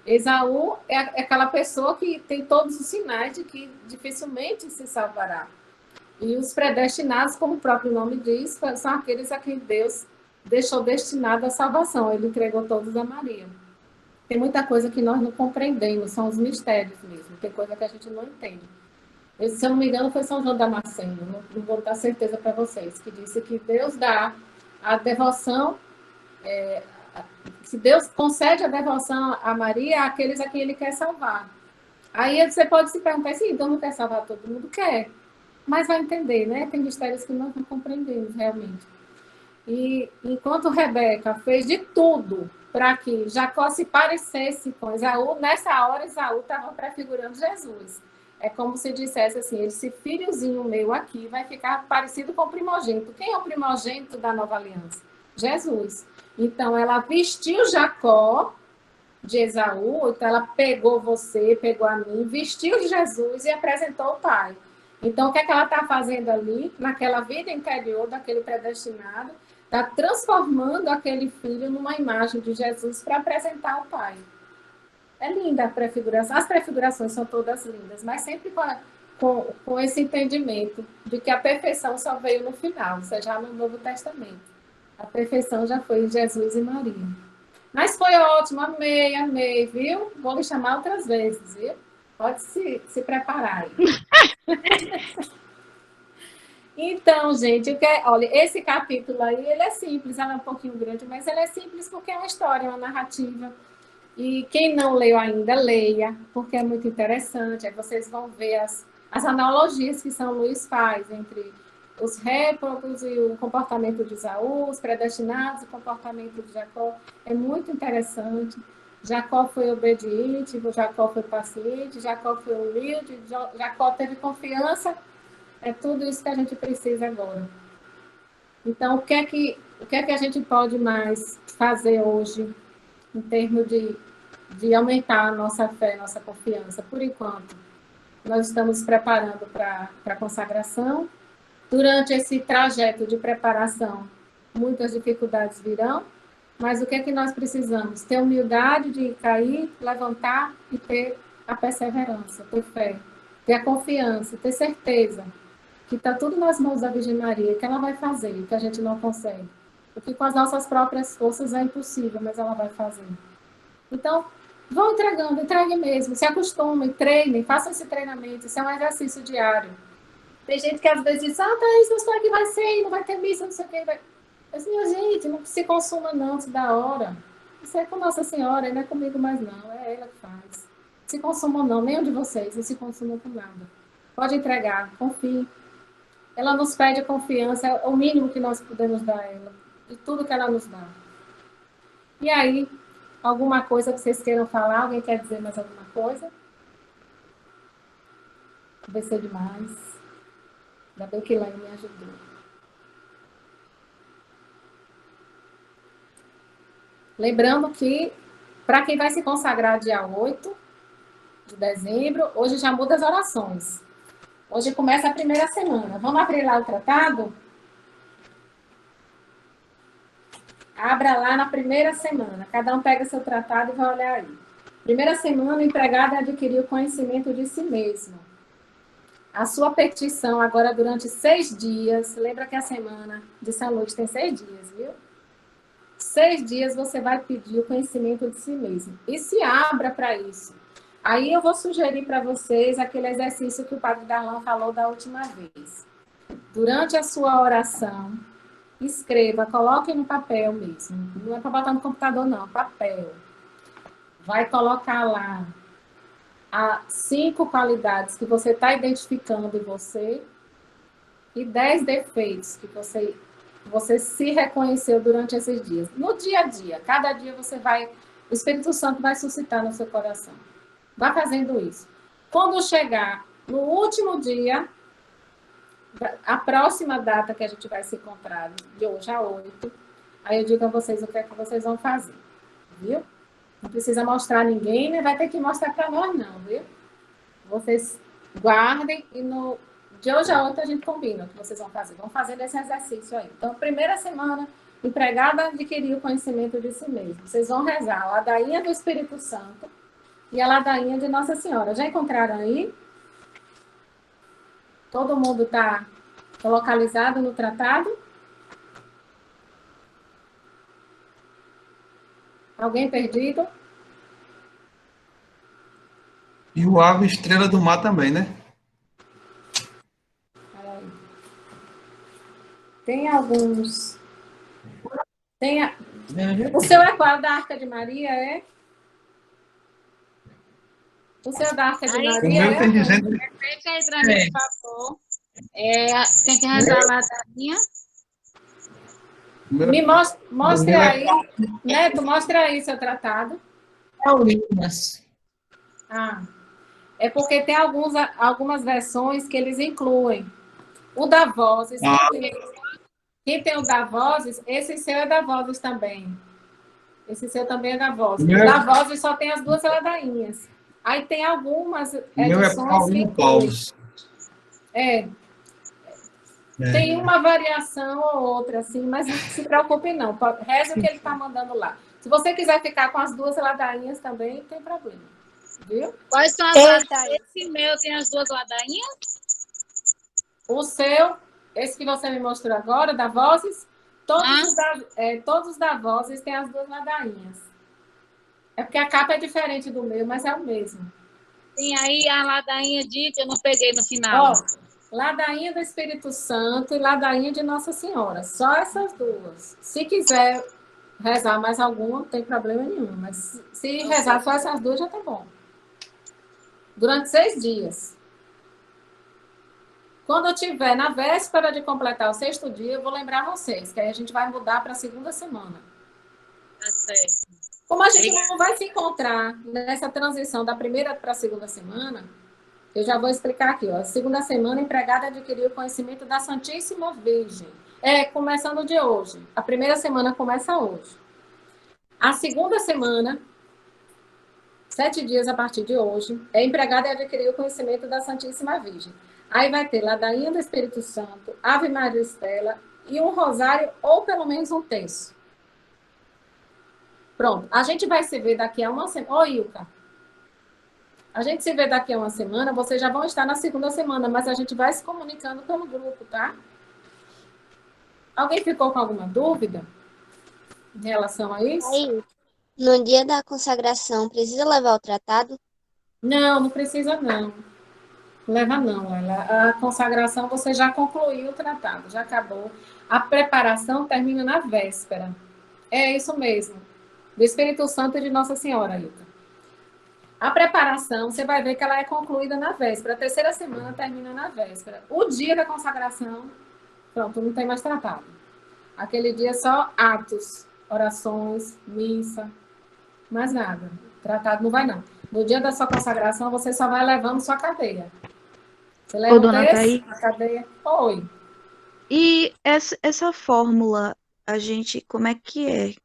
Speaker 1: Esaú é aquela pessoa que tem todos os sinais de que dificilmente se salvará. E os predestinados, como o próprio nome diz, são aqueles a quem Deus deixou destinado à salvação. Ele entregou todos a Maria. Tem muita coisa que nós não compreendemos, são os mistérios mesmo. Tem coisa que a gente não entende. Se eu não me engano, foi São João Damasceno, não vou dar certeza para vocês, que disse que Deus dá a devoção, que Deus concede a devoção a Maria àqueles a quem Ele quer salvar. Aí você pode se perguntar, sim, Deus não quer salvar todo mundo? Quer. Mas vai entender, né? Tem mistérios que nós não compreendemos realmente. E enquanto Rebeca fez de tudo para que Jacó se parecesse com Esaú, nessa hora Esaú estava prefigurando Jesus. É como se dissesse assim, esse filhozinho meu aqui vai ficar parecido com o primogênito. Quem é o primogênito da nova aliança? Jesus. Então, ela vestiu Jacó de Esaú, então ela pegou você, pegou a mim, vestiu Jesus e apresentou o pai. Então, o que é que ela está fazendo ali, naquela vida interior daquele predestinado? Está transformando aquele filho numa imagem de Jesus para apresentar ao Pai. É linda a prefiguração. As prefigurações são todas lindas, mas sempre com esse entendimento de que a perfeição só veio no final, ou seja, no Novo Testamento. A perfeição já foi em Jesus e Maria. Mas foi ótimo, amei, amei, viu? Vou lhe chamar outras vezes, viu? Pode se preparar aí. Então, gente, olha, esse capítulo aí, ele é simples, ela é um pouquinho grande, mas ele é simples porque é uma história, uma narrativa. E quem não leu ainda, leia, porque é muito interessante. Aí vocês vão ver as analogias que São Luís faz entre os réprobos e o comportamento de Esaú, os predestinados, o comportamento de Jacó. É muito interessante. Jacó foi obediente, Jacó foi paciente, Jacó foi humilde, Jacó teve confiança. É tudo isso que a gente precisa agora. Então, o que é que a gente pode mais fazer hoje em termos de aumentar a nossa fé, nossa confiança? Por enquanto, nós estamos preparando para a consagração. Durante esse trajeto de preparação, muitas dificuldades virão, mas o que é que nós precisamos? Ter humildade de cair, levantar e ter a perseverança, ter fé, ter a confiança, ter certeza que está tudo nas mãos da Virgem Maria, que ela vai fazer, o que a gente não consegue. Porque com as nossas próprias forças é impossível, mas ela vai fazer. Então, vão entregando, entregue mesmo, se acostumem, treinem, façam esse treinamento, isso é um exercício diário. Tem gente que às vezes diz, Thaís, mas como é que vai ser? Não vai ter missa, não sei o que. Mas, minha gente, não se consuma não antes da hora. Isso é com Nossa Senhora, não é comigo mais não, é ela que faz. Se consumam não, nenhum de vocês, não se consumam com nada. Pode entregar, confie. Ela nos pede confiança, é o mínimo que nós podemos dar a ela, de tudo que ela nos dá. E aí, alguma coisa que vocês queiram falar? Alguém quer dizer mais alguma coisa? Vai ser demais. Ainda bem que Laine me ajudou. Lembrando que, para quem vai se consagrar dia 8 de dezembro, hoje já muda as orações. Hoje começa a primeira semana. Vamos abrir lá o tratado? Abra lá na primeira semana. Cada um pega seu tratado e vai olhar aí. Primeira semana, o empregado adquiriu o conhecimento de si mesmo. A sua petição agora durante 6 dias. Lembra que a semana de São Luís tem 6 dias, viu? 6 dias você vai pedir o conhecimento de si mesmo. E se abra para isso. Aí eu vou sugerir para vocês aquele exercício que o Padre Darlan falou da última vez. Durante a sua oração, escreva, coloque no papel mesmo. Não é para botar no computador, não, papel. Vai colocar lá as 5 qualidades que você está identificando em você e 10 defeitos que você se reconheceu durante esses dias. No dia a dia, cada dia o Espírito Santo vai suscitar no seu coração. Vá fazendo isso. Quando chegar no último dia, a próxima data que a gente vai se encontrar, de hoje a 8, aí eu digo a vocês o que é que vocês vão fazer, viu? Não precisa mostrar a ninguém, nem vai ter que mostrar para nós não, viu? Vocês guardem e de hoje a 8 a gente combina o que vocês vão fazer. Vão fazendo esse exercício aí. Então, primeira semana, empregada adquirir o conhecimento de si mesmo. Vocês vão rezar a ladainha do Espírito Santo e a ladainha de Nossa Senhora. Já encontraram aí? Todo mundo está localizado no tratado? Alguém perdido?
Speaker 8: E o Ave Estrela do Mar também, né?
Speaker 1: Tem alguns. O seu é qual? Da Arca de Maria, é? O seu é da Arca de Maria?
Speaker 8: O meu tem dizendo.
Speaker 2: Repete aí para mim, por favor. Tem que rezar a ladainha.
Speaker 1: Me mostre aí. Neto, mostra aí seu tratado.
Speaker 9: Paulinas.
Speaker 1: É porque tem algumas versões que eles incluem. O da Vozes. Quem tem o da Vozes, esse seu é da Vozes também. Esse seu também é da Vozes. O da Vozes só tem as 2 ladainhas. Aí tem algumas edições
Speaker 8: Meu é Paulinho Paulos.
Speaker 1: É, tem uma variação ou outra, assim, mas não se preocupe não. Reza o que ele está mandando lá. Se você quiser ficar com as duas ladainhas também, não tem problema. Viu?
Speaker 2: Quais são as
Speaker 4: Eita,
Speaker 2: ladainhas? Esse meu tem as duas ladainhas?
Speaker 1: O seu, esse que você me mostrou agora, da Vozes, todos os da Vozes têm as duas ladainhas. É porque a capa é diferente do meu, mas é o mesmo.
Speaker 2: Tem aí a ladainha de que eu não peguei no final.
Speaker 1: Ó, ladainha do Espírito Santo e ladainha de Nossa Senhora. Só essas duas. Se quiser rezar mais alguma, não tem problema nenhum. Mas se rezar só essas duas, já tá bom. Durante 6 dias. Quando eu tiver na véspera de completar o 6º dia, eu vou lembrar vocês, que aí a gente vai mudar para a 2ª semana.
Speaker 2: Tá certo.
Speaker 1: Como a gente não vai se encontrar nessa transição da primeira para a 2ª semana, eu já vou explicar aqui. Ó. A 2ª semana, a empregada adquiriu o conhecimento da Santíssima Virgem. Começando de hoje. A primeira semana começa hoje. A 2ª semana, 7 dias a partir de hoje, a empregada adquiriu o conhecimento da Santíssima Virgem. Aí vai ter ladainha do Espírito Santo, Ave Maria Estela e um rosário ou pelo menos um terço. Pronto. A gente vai se ver daqui a uma semana. Ô, Ilka. A gente se vê daqui a uma semana, vocês já vão estar na 2ª semana, mas a gente vai se comunicando pelo grupo, tá? Alguém ficou com alguma dúvida em relação a isso?
Speaker 10: Aí, no dia da consagração, precisa levar o tratado?
Speaker 1: Não, não precisa não. Leva não, ela. A consagração você já concluiu o tratado, já acabou. A preparação termina na véspera. É isso mesmo. Do Espírito Santo e de Nossa Senhora, Ilka. A preparação, você vai ver que ela é concluída na véspera. A 3ª semana termina na véspera. O dia da consagração, pronto, não tem mais tratado. Aquele dia é só atos, orações, missa, mais nada. Tratado não vai não. No dia da sua consagração, você só vai levando sua cadeia. Você leva
Speaker 6: dona Thaís,
Speaker 1: a cadeia. Oi.
Speaker 6: e essa fórmula, a gente, como é que é?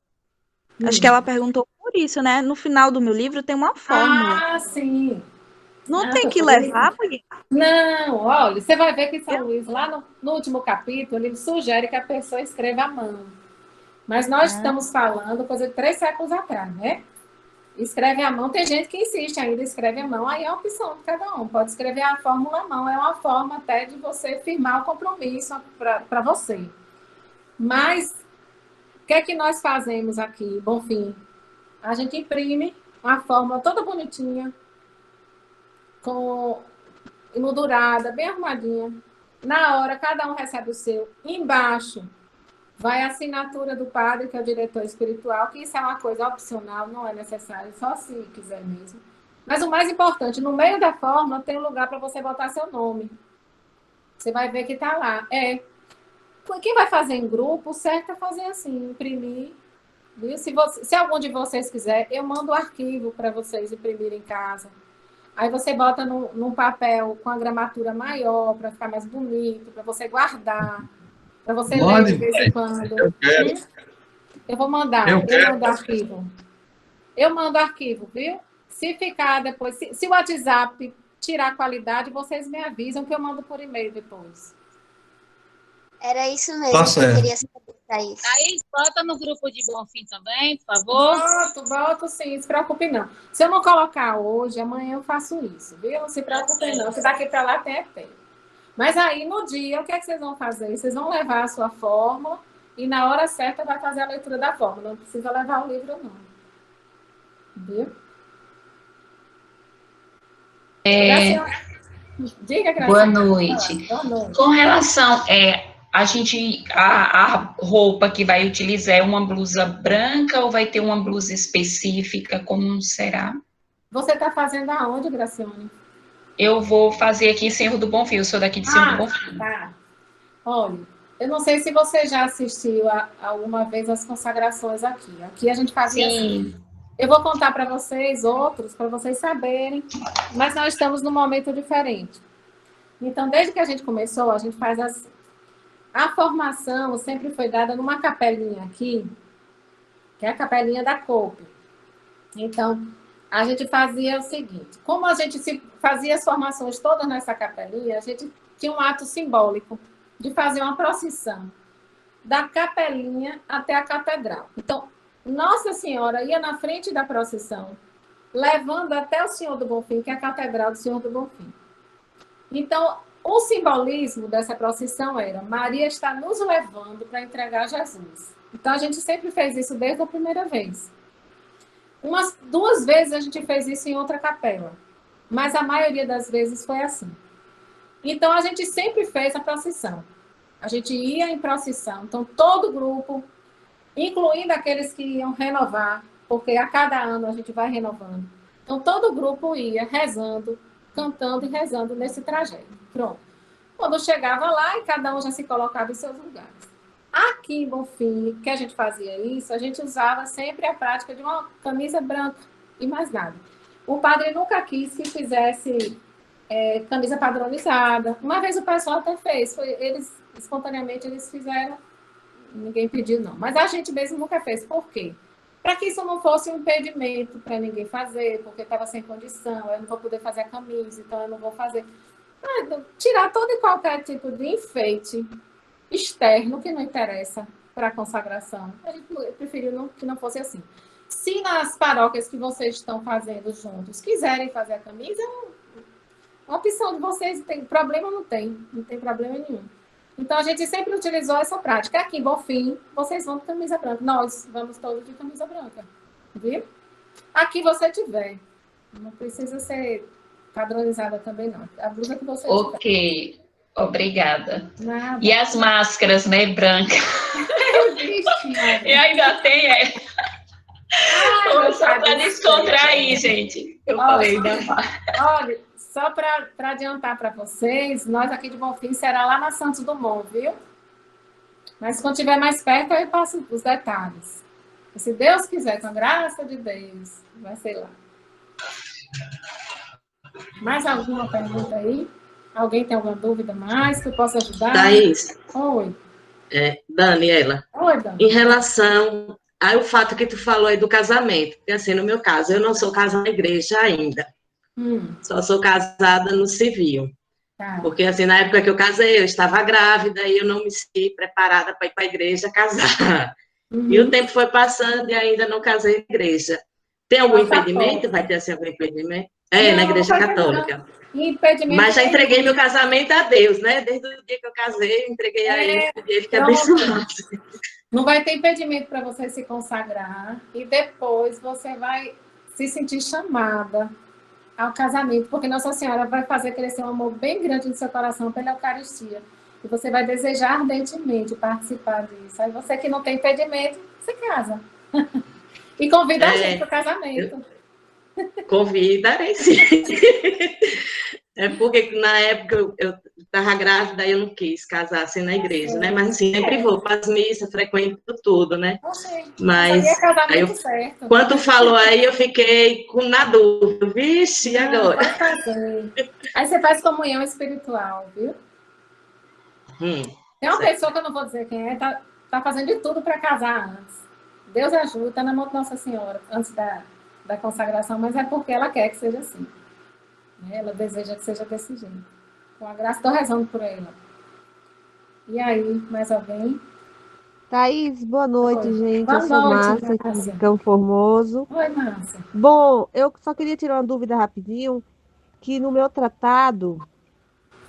Speaker 6: Acho que ela perguntou por isso, né? No final do meu livro tem uma fórmula.
Speaker 1: Ah, sim.
Speaker 6: Não tem que levar, mulher?
Speaker 1: Não, olha, você vai ver que São Luís, lá no último capítulo, ele sugere que a pessoa escreva à mão. Mas nós estamos falando coisa de 3 séculos atrás, né? Escreve à mão, tem gente que insiste ainda, escreve à mão, aí é a opção de cada um. Pode escrever a fórmula à mão, é uma forma até de você firmar o compromisso para você. Mas, o que é que nós fazemos aqui, Bonfim? A gente imprime uma fórmula toda bonitinha, com emoldurada, bem arrumadinha. Na hora, cada um recebe o seu. Embaixo vai a assinatura do padre, que é o diretor espiritual, que isso é uma coisa opcional, não é necessário, só se quiser mesmo. Mas o mais importante, no meio da fórmula tem um lugar para você botar seu nome. Você vai ver que está lá. Quem vai fazer em grupo, o certo é fazer assim, imprimir. Viu? Se algum de vocês quiser, eu mando o arquivo para vocês imprimirem em casa. Aí você bota num papel com a gramatura maior, para ficar mais bonito, para você guardar, para você ler de vez em quando.
Speaker 8: Eu quero.
Speaker 1: Eu vou mandar, eu mando o arquivo. Eu mando o arquivo, viu? Se ficar depois, se o WhatsApp tirar a qualidade, vocês me avisam que eu mando por e-mail depois.
Speaker 10: Era isso mesmo
Speaker 8: Tá
Speaker 10: que eu
Speaker 8: certo.
Speaker 10: queria saber, Thaís.
Speaker 2: Aí, bota no grupo de Bonfim também, por favor.
Speaker 1: Boto sim, não se preocupe não. Se eu não colocar hoje, amanhã eu faço isso, viu? Não se preocupe não, que daqui para lá tem tempo. Mas aí, no dia, o que é que vocês vão fazer? Vocês vão levar a sua fórmula e na hora certa vai fazer a leitura da fórmula. Não precisa levar o livro, não. Viu? Diga, Graciela.
Speaker 9: Boa noite.
Speaker 1: Boa noite.
Speaker 9: Com relação a roupa que vai utilizar é uma blusa branca ou vai ter uma blusa específica? Como será?
Speaker 1: Você está fazendo aonde, Gracione?
Speaker 9: Eu vou fazer aqui em Cerro do Bonfim, eu sou daqui de Cerro do Bonfim.
Speaker 1: Tá. Olha, eu não sei se você já assistiu alguma vez as consagrações aqui. Aqui a gente fazia assim. Eu vou contar para vocês outros, para vocês saberem, mas nós estamos num momento diferente. Então, desde que a gente começou, a gente faz assim. A formação sempre foi dada numa capelinha aqui, que é a capelinha da COPE. Então, a gente fazia o seguinte, como a gente fazia as formações todas nessa capelinha, a gente tinha um ato simbólico de fazer uma procissão da capelinha até a catedral. Então, Nossa Senhora ia na frente da procissão, levando até o Senhor do Bonfim, que é a Catedral do Senhor do Bonfim. Então, o simbolismo dessa procissão era Maria está nos levando para entregar Jesus. Então, a gente sempre fez isso desde a primeira vez. Umas 2 vezes a gente fez isso em outra capela, mas a maioria das vezes foi assim. Então, a gente sempre fez a procissão. A gente ia em procissão. Então, todo grupo, incluindo aqueles que iam renovar, porque a cada ano a gente vai renovando. Então, todo grupo ia rezando, cantando e rezando nesse trajeto. Pronto. Quando chegava lá, e cada um já se colocava em seus lugares. Aqui em Bonfim, que a gente fazia isso, a gente usava sempre a prática de uma camisa branca e mais nada. O padre nunca quis que fizesse camisa padronizada. Uma vez o pessoal até fez, eles espontaneamente eles fizeram, ninguém pediu não. Mas a gente mesmo nunca fez. Por quê? Para que isso não fosse um impedimento para ninguém fazer, porque estava sem condição, eu não vou poder fazer a camisa, então eu não vou fazer. Tirar todo e qualquer tipo de enfeite externo que não interessa para a consagração. A gente preferiu que não fosse assim. Se nas paróquias que vocês estão fazendo juntos quiserem fazer a camisa, uma opção de vocês, tem problema não tem problema nenhum. Então a gente sempre utilizou essa prática. Aqui em Bonfim, vocês vão de camisa branca. Nós vamos todos de camisa branca. Viu? Aqui você tiver. Não precisa ser padronizada também, não. A blusa que você tiver.
Speaker 9: Ok, obrigada.
Speaker 1: Nada.
Speaker 9: E as máscaras, né, brancas? E ainda tem, só para descontrair, gente. Eu falei da
Speaker 1: Olha, só para adiantar para vocês, nós aqui de Bonfim será lá na Santos Dumont, viu? Mas quando estiver mais perto, eu passo os detalhes. E se Deus quiser, com a graça de Deus, vai ser lá. Mais alguma pergunta aí? Alguém tem alguma dúvida mais que eu possa ajudar?
Speaker 11: Thaís.
Speaker 1: Oi.
Speaker 11: Daniela.
Speaker 1: Oi, Dani.
Speaker 11: Em relação ao fato que tu falou aí do casamento, porque assim, no meu caso, eu não sou casada na igreja ainda. Só sou casada no civil.
Speaker 1: Tá.
Speaker 11: Porque assim, na época que eu casei, eu estava grávida e eu não me senti preparada para ir para a igreja casar. E o tempo foi passando e ainda não casei na igreja. Tem algum impedimento? Vai ter assim, algum impedimento?
Speaker 1: Não,
Speaker 11: na igreja católica.
Speaker 1: Impedimento.
Speaker 11: Mas já entreguei meu casamento a Deus, né? Desde o dia que eu casei, eu entreguei a ele, ele que abençoasse.
Speaker 1: Não vai ter impedimento para você se consagrar e depois você vai se sentir chamada ao casamento, porque Nossa Senhora vai fazer crescer um amor bem grande no seu coração pela Eucaristia. E você vai desejar ardentemente participar disso. Aí você que não tem impedimento, se casa. E convida a gente para o casamento.
Speaker 11: Convidarei, sim. É porque na época eu estava grávida e eu não quis casar assim na igreja, né? Mas assim, sempre vou para as missas, frequento tudo, né? Mas aí quando tu falou aí, eu fiquei na dúvida. Vixe, e agora?
Speaker 1: Pode fazer. Aí você faz comunhão espiritual, viu? Tem uma pessoa que eu não vou dizer quem é, tá fazendo de tudo para casar antes. Deus ajuda, tá na mão de Nossa Senhora, antes da consagração, mas é porque ela quer que seja assim. Ela deseja que seja desse jeito. Com a graça, estou rezando por ela. E aí, mais alguém?
Speaker 12: Thaís, boa noite, gente.
Speaker 1: Boa
Speaker 12: eu sou
Speaker 1: noite,
Speaker 12: Márcia, aqui
Speaker 1: Márcia.
Speaker 12: de Campo Formoso.
Speaker 1: Oi, Márcia.
Speaker 12: Bom, eu só queria tirar uma dúvida rapidinho, que no meu tratado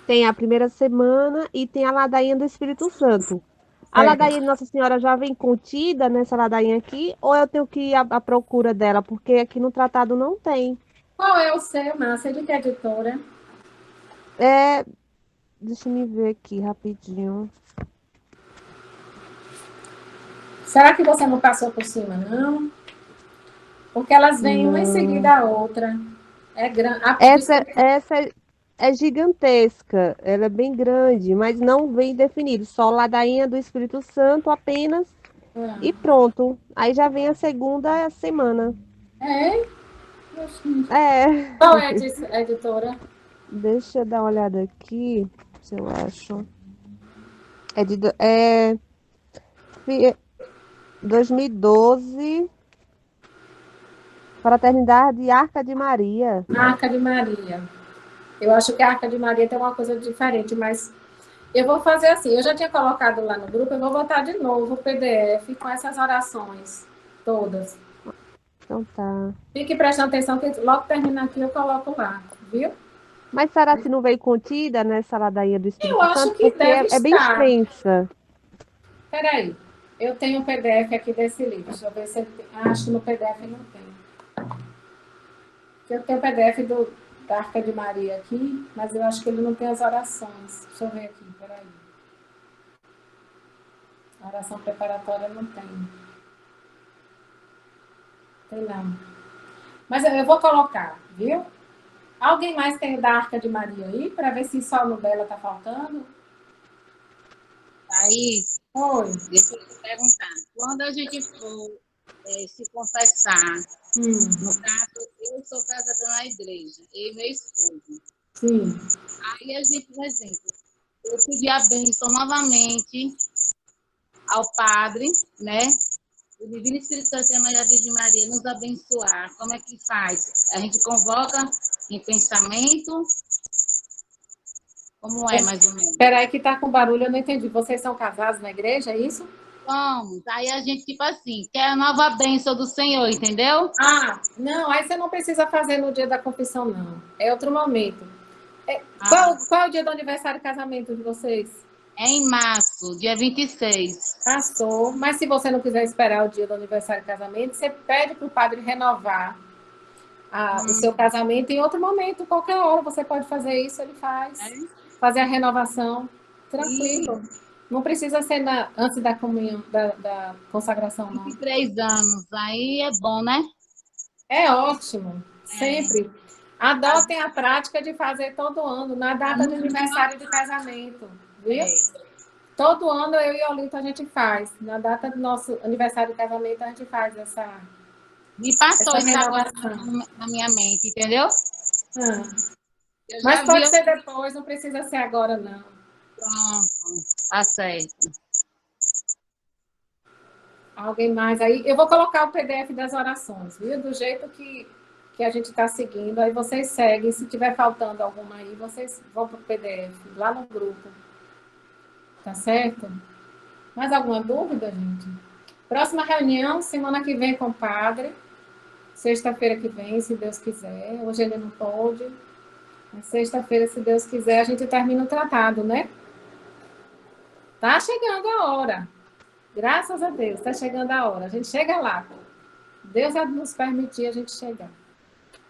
Speaker 12: tem a primeira semana e tem a ladainha do Espírito Santo. A ladainha de Nossa Senhora já vem contida nessa ladainha aqui, ou eu tenho que ir à procura dela? Porque aqui no tratado não tem.
Speaker 1: Qual é o seu, Márcia? De que editora?
Speaker 12: Deixa eu ver aqui rapidinho.
Speaker 1: Será que você não passou por cima, não? Porque elas vêm uma em seguida a outra. É grande.
Speaker 12: Essa é gigantesca, ela é bem grande, mas não vem definido. Só ladainha do Espírito Santo apenas e pronto. Aí já vem a segunda semana.
Speaker 1: Qual é a editora?
Speaker 12: Deixa eu dar uma olhada aqui, se eu acho. 2012, Fraternidade Arca de Maria.
Speaker 1: Arca de Maria. Eu acho que a Arca de Maria tem uma coisa diferente, mas eu vou fazer assim, eu já tinha colocado lá no grupo, eu vou botar de novo o PDF com essas orações todas.
Speaker 12: Então tá.
Speaker 1: Fique prestando atenção que logo terminar aqui eu coloco lá, viu?
Speaker 12: Mas será que não veio contida nessa ladainha do
Speaker 1: Eu
Speaker 12: Espírito
Speaker 1: acho
Speaker 12: Santo?
Speaker 1: que
Speaker 12: Porque
Speaker 1: deve
Speaker 12: é bem
Speaker 1: estar.
Speaker 12: extensa.
Speaker 1: Peraí, eu tenho um PDF aqui desse livro, deixa eu ver se ele tem. Acho que no PDF não tem. Eu tenho o PDF da Arca de Maria aqui, mas eu acho que ele não tem as orações. Deixa eu ver aqui, peraí. A oração preparatória não tem. Tem não. Mas eu vou colocar, viu? Alguém mais tem o da Arca de Maria aí, para ver se só no dela tá faltando?
Speaker 2: Aí,
Speaker 1: Oi.
Speaker 2: deixa eu te perguntar. Quando a gente for se confessar, no caso, eu sou casada na igreja, eu e meu esposo.
Speaker 1: Sim.
Speaker 2: Aí a gente, por exemplo, eu pedi a bênção novamente ao Padre, né? O Divino Espírito Santo e a Maria Virgem Maria nos abençoar. Como é que faz? A gente convoca em pensamento? Como é, mais ou menos?
Speaker 1: Espera aí que tá com barulho, eu não entendi. Vocês são casados na igreja, é isso?
Speaker 2: Vamos. Aí a gente, tipo assim, quer a nova bênção do Senhor, entendeu?
Speaker 1: Ah, não, aí você não precisa fazer no dia da confissão, não. É outro momento. Qual é o dia do aniversário do casamento de vocês?
Speaker 2: É em março, dia 26.
Speaker 1: Passou, mas se você não quiser esperar o dia do aniversário do casamento, você pede para o padre renovar o seu casamento em outro momento, qualquer hora você pode fazer isso, ele faz. Fazer a renovação, tranquilo. Não precisa ser antes da comunhão, da consagração, não.
Speaker 2: 23 anos, aí é bom, né?
Speaker 1: É ótimo, sempre. Adotem a prática de fazer todo ano, na data de aniversário de casamento, viu? Todo ano eu e a Olita a gente faz. Na data do nosso aniversário de casamento, a gente faz essa.
Speaker 2: Me passou
Speaker 1: essa
Speaker 2: isso agora
Speaker 1: renovação.
Speaker 2: na minha mente, entendeu?
Speaker 1: Mas pode ser depois, não precisa ser agora, não.
Speaker 2: Pronto, tá certo.
Speaker 1: Alguém mais aí? Eu vou colocar o PDF das orações, viu? Do jeito que a gente está seguindo. Aí vocês seguem. Se tiver faltando alguma aí, vocês vão para o PDF, lá no grupo. Tá certo? Mais alguma dúvida, gente? Próxima reunião, semana que vem com o padre. Sexta-feira que vem, se Deus quiser. Hoje ele não pode. Mas sexta-feira, se Deus quiser, a gente termina o tratado, né? Tá chegando a hora. Graças a Deus, tá chegando a hora. A gente chega lá. Deus vai nos permitir a gente chegar.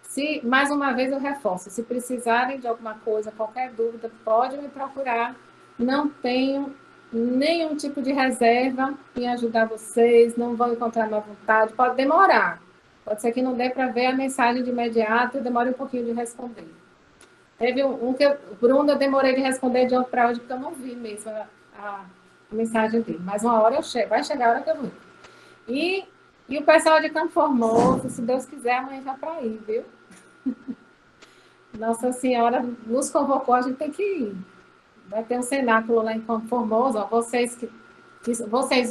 Speaker 1: Se, mais uma vez eu reforço, se precisarem de alguma coisa, qualquer dúvida, pode me procurar. Não tenho nenhum tipo de reserva em ajudar vocês, não vão encontrar minha vontade. Pode demorar. Pode ser que não dê para ver a mensagem de imediato e demore um pouquinho de responder. Teve um que o Bruno, eu demorei de responder de ontem para hoje, porque eu não vi mesmo a mensagem dele. Mas uma hora eu chego, vai chegar a hora que eu vou. E o pessoal de Campo Formoso, se Deus quiser, amanhã já para ir, viu? Nossa Senhora nos convocou, a gente tem que ir. Vai ter um cenáculo lá em Campo Formoso, ó, vocês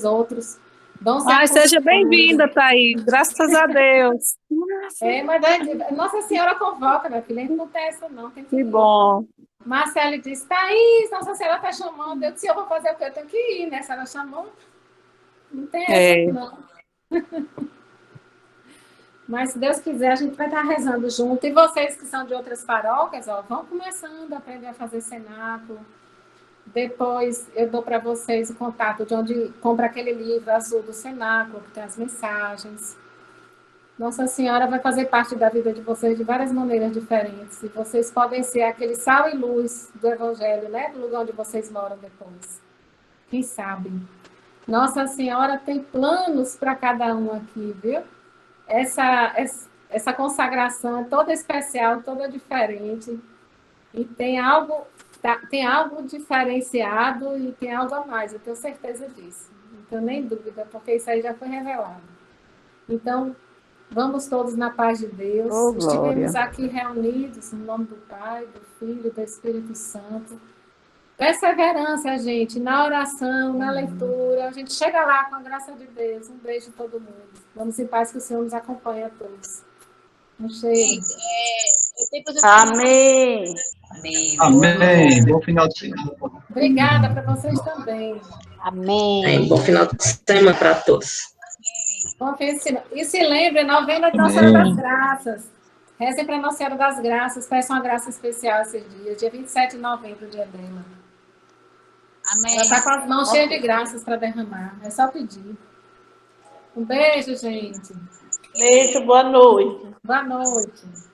Speaker 1: outros vão ser.
Speaker 5: Ai, seja bem-vinda, Thaís, graças a Deus.
Speaker 1: Mas Nossa Senhora convoca, minha filha, não tem essa não. Tem
Speaker 5: que bom.
Speaker 1: Marcele disse, Thaís, Nossa Senhora está chamando. Eu disse, eu vou fazer o quê? Eu tenho que ir, né? Se ela chamou, não tem essa não. Mas, se Deus quiser, a gente vai estar rezando junto. E vocês que são de outras paróquias, ó, vão começando a aprender a fazer cenáculo. Depois, eu dou para vocês o contato de onde compra aquele livro azul do cenáculo, que tem as mensagens. Nossa Senhora vai fazer parte da vida de vocês de várias maneiras diferentes. E vocês podem ser aquele sal e luz do Evangelho, né? Do lugar onde vocês moram depois. Quem sabe? Nossa Senhora tem planos para cada um aqui, viu? Essa consagração é toda especial, toda diferente. E tem algo diferenciado e tem algo a mais, eu tenho certeza disso. Não tenho nem dúvida, porque isso aí já foi revelado. Então, vamos todos na paz de Deus. Estivemos aqui reunidos no nome do Pai, do Filho, do Espírito Santo. Perseverança, gente, na oração, na leitura. A gente chega lá com a graça de Deus. Um beijo a todo mundo. Vamos em paz, que o Senhor nos acompanhe a todos. Um cheiro.
Speaker 5: Amém.
Speaker 9: Amém.
Speaker 8: Amém. Bom final de semana.
Speaker 1: Obrigada para vocês também.
Speaker 2: Amém.
Speaker 11: Bom final de semana para todos.
Speaker 1: Bom fim de semana. E se lembre, novena de Nossa Senhora das Graças. Rezem para Nossa Senhora das Graças, peçam uma graça especial esse dia, dia 27 de novembro, dia dela.
Speaker 2: Amém.
Speaker 1: Ela está com as mãos cheias de graças para derramar. É só pedir. Um beijo, gente.
Speaker 5: Beijo, boa noite.
Speaker 1: Boa noite.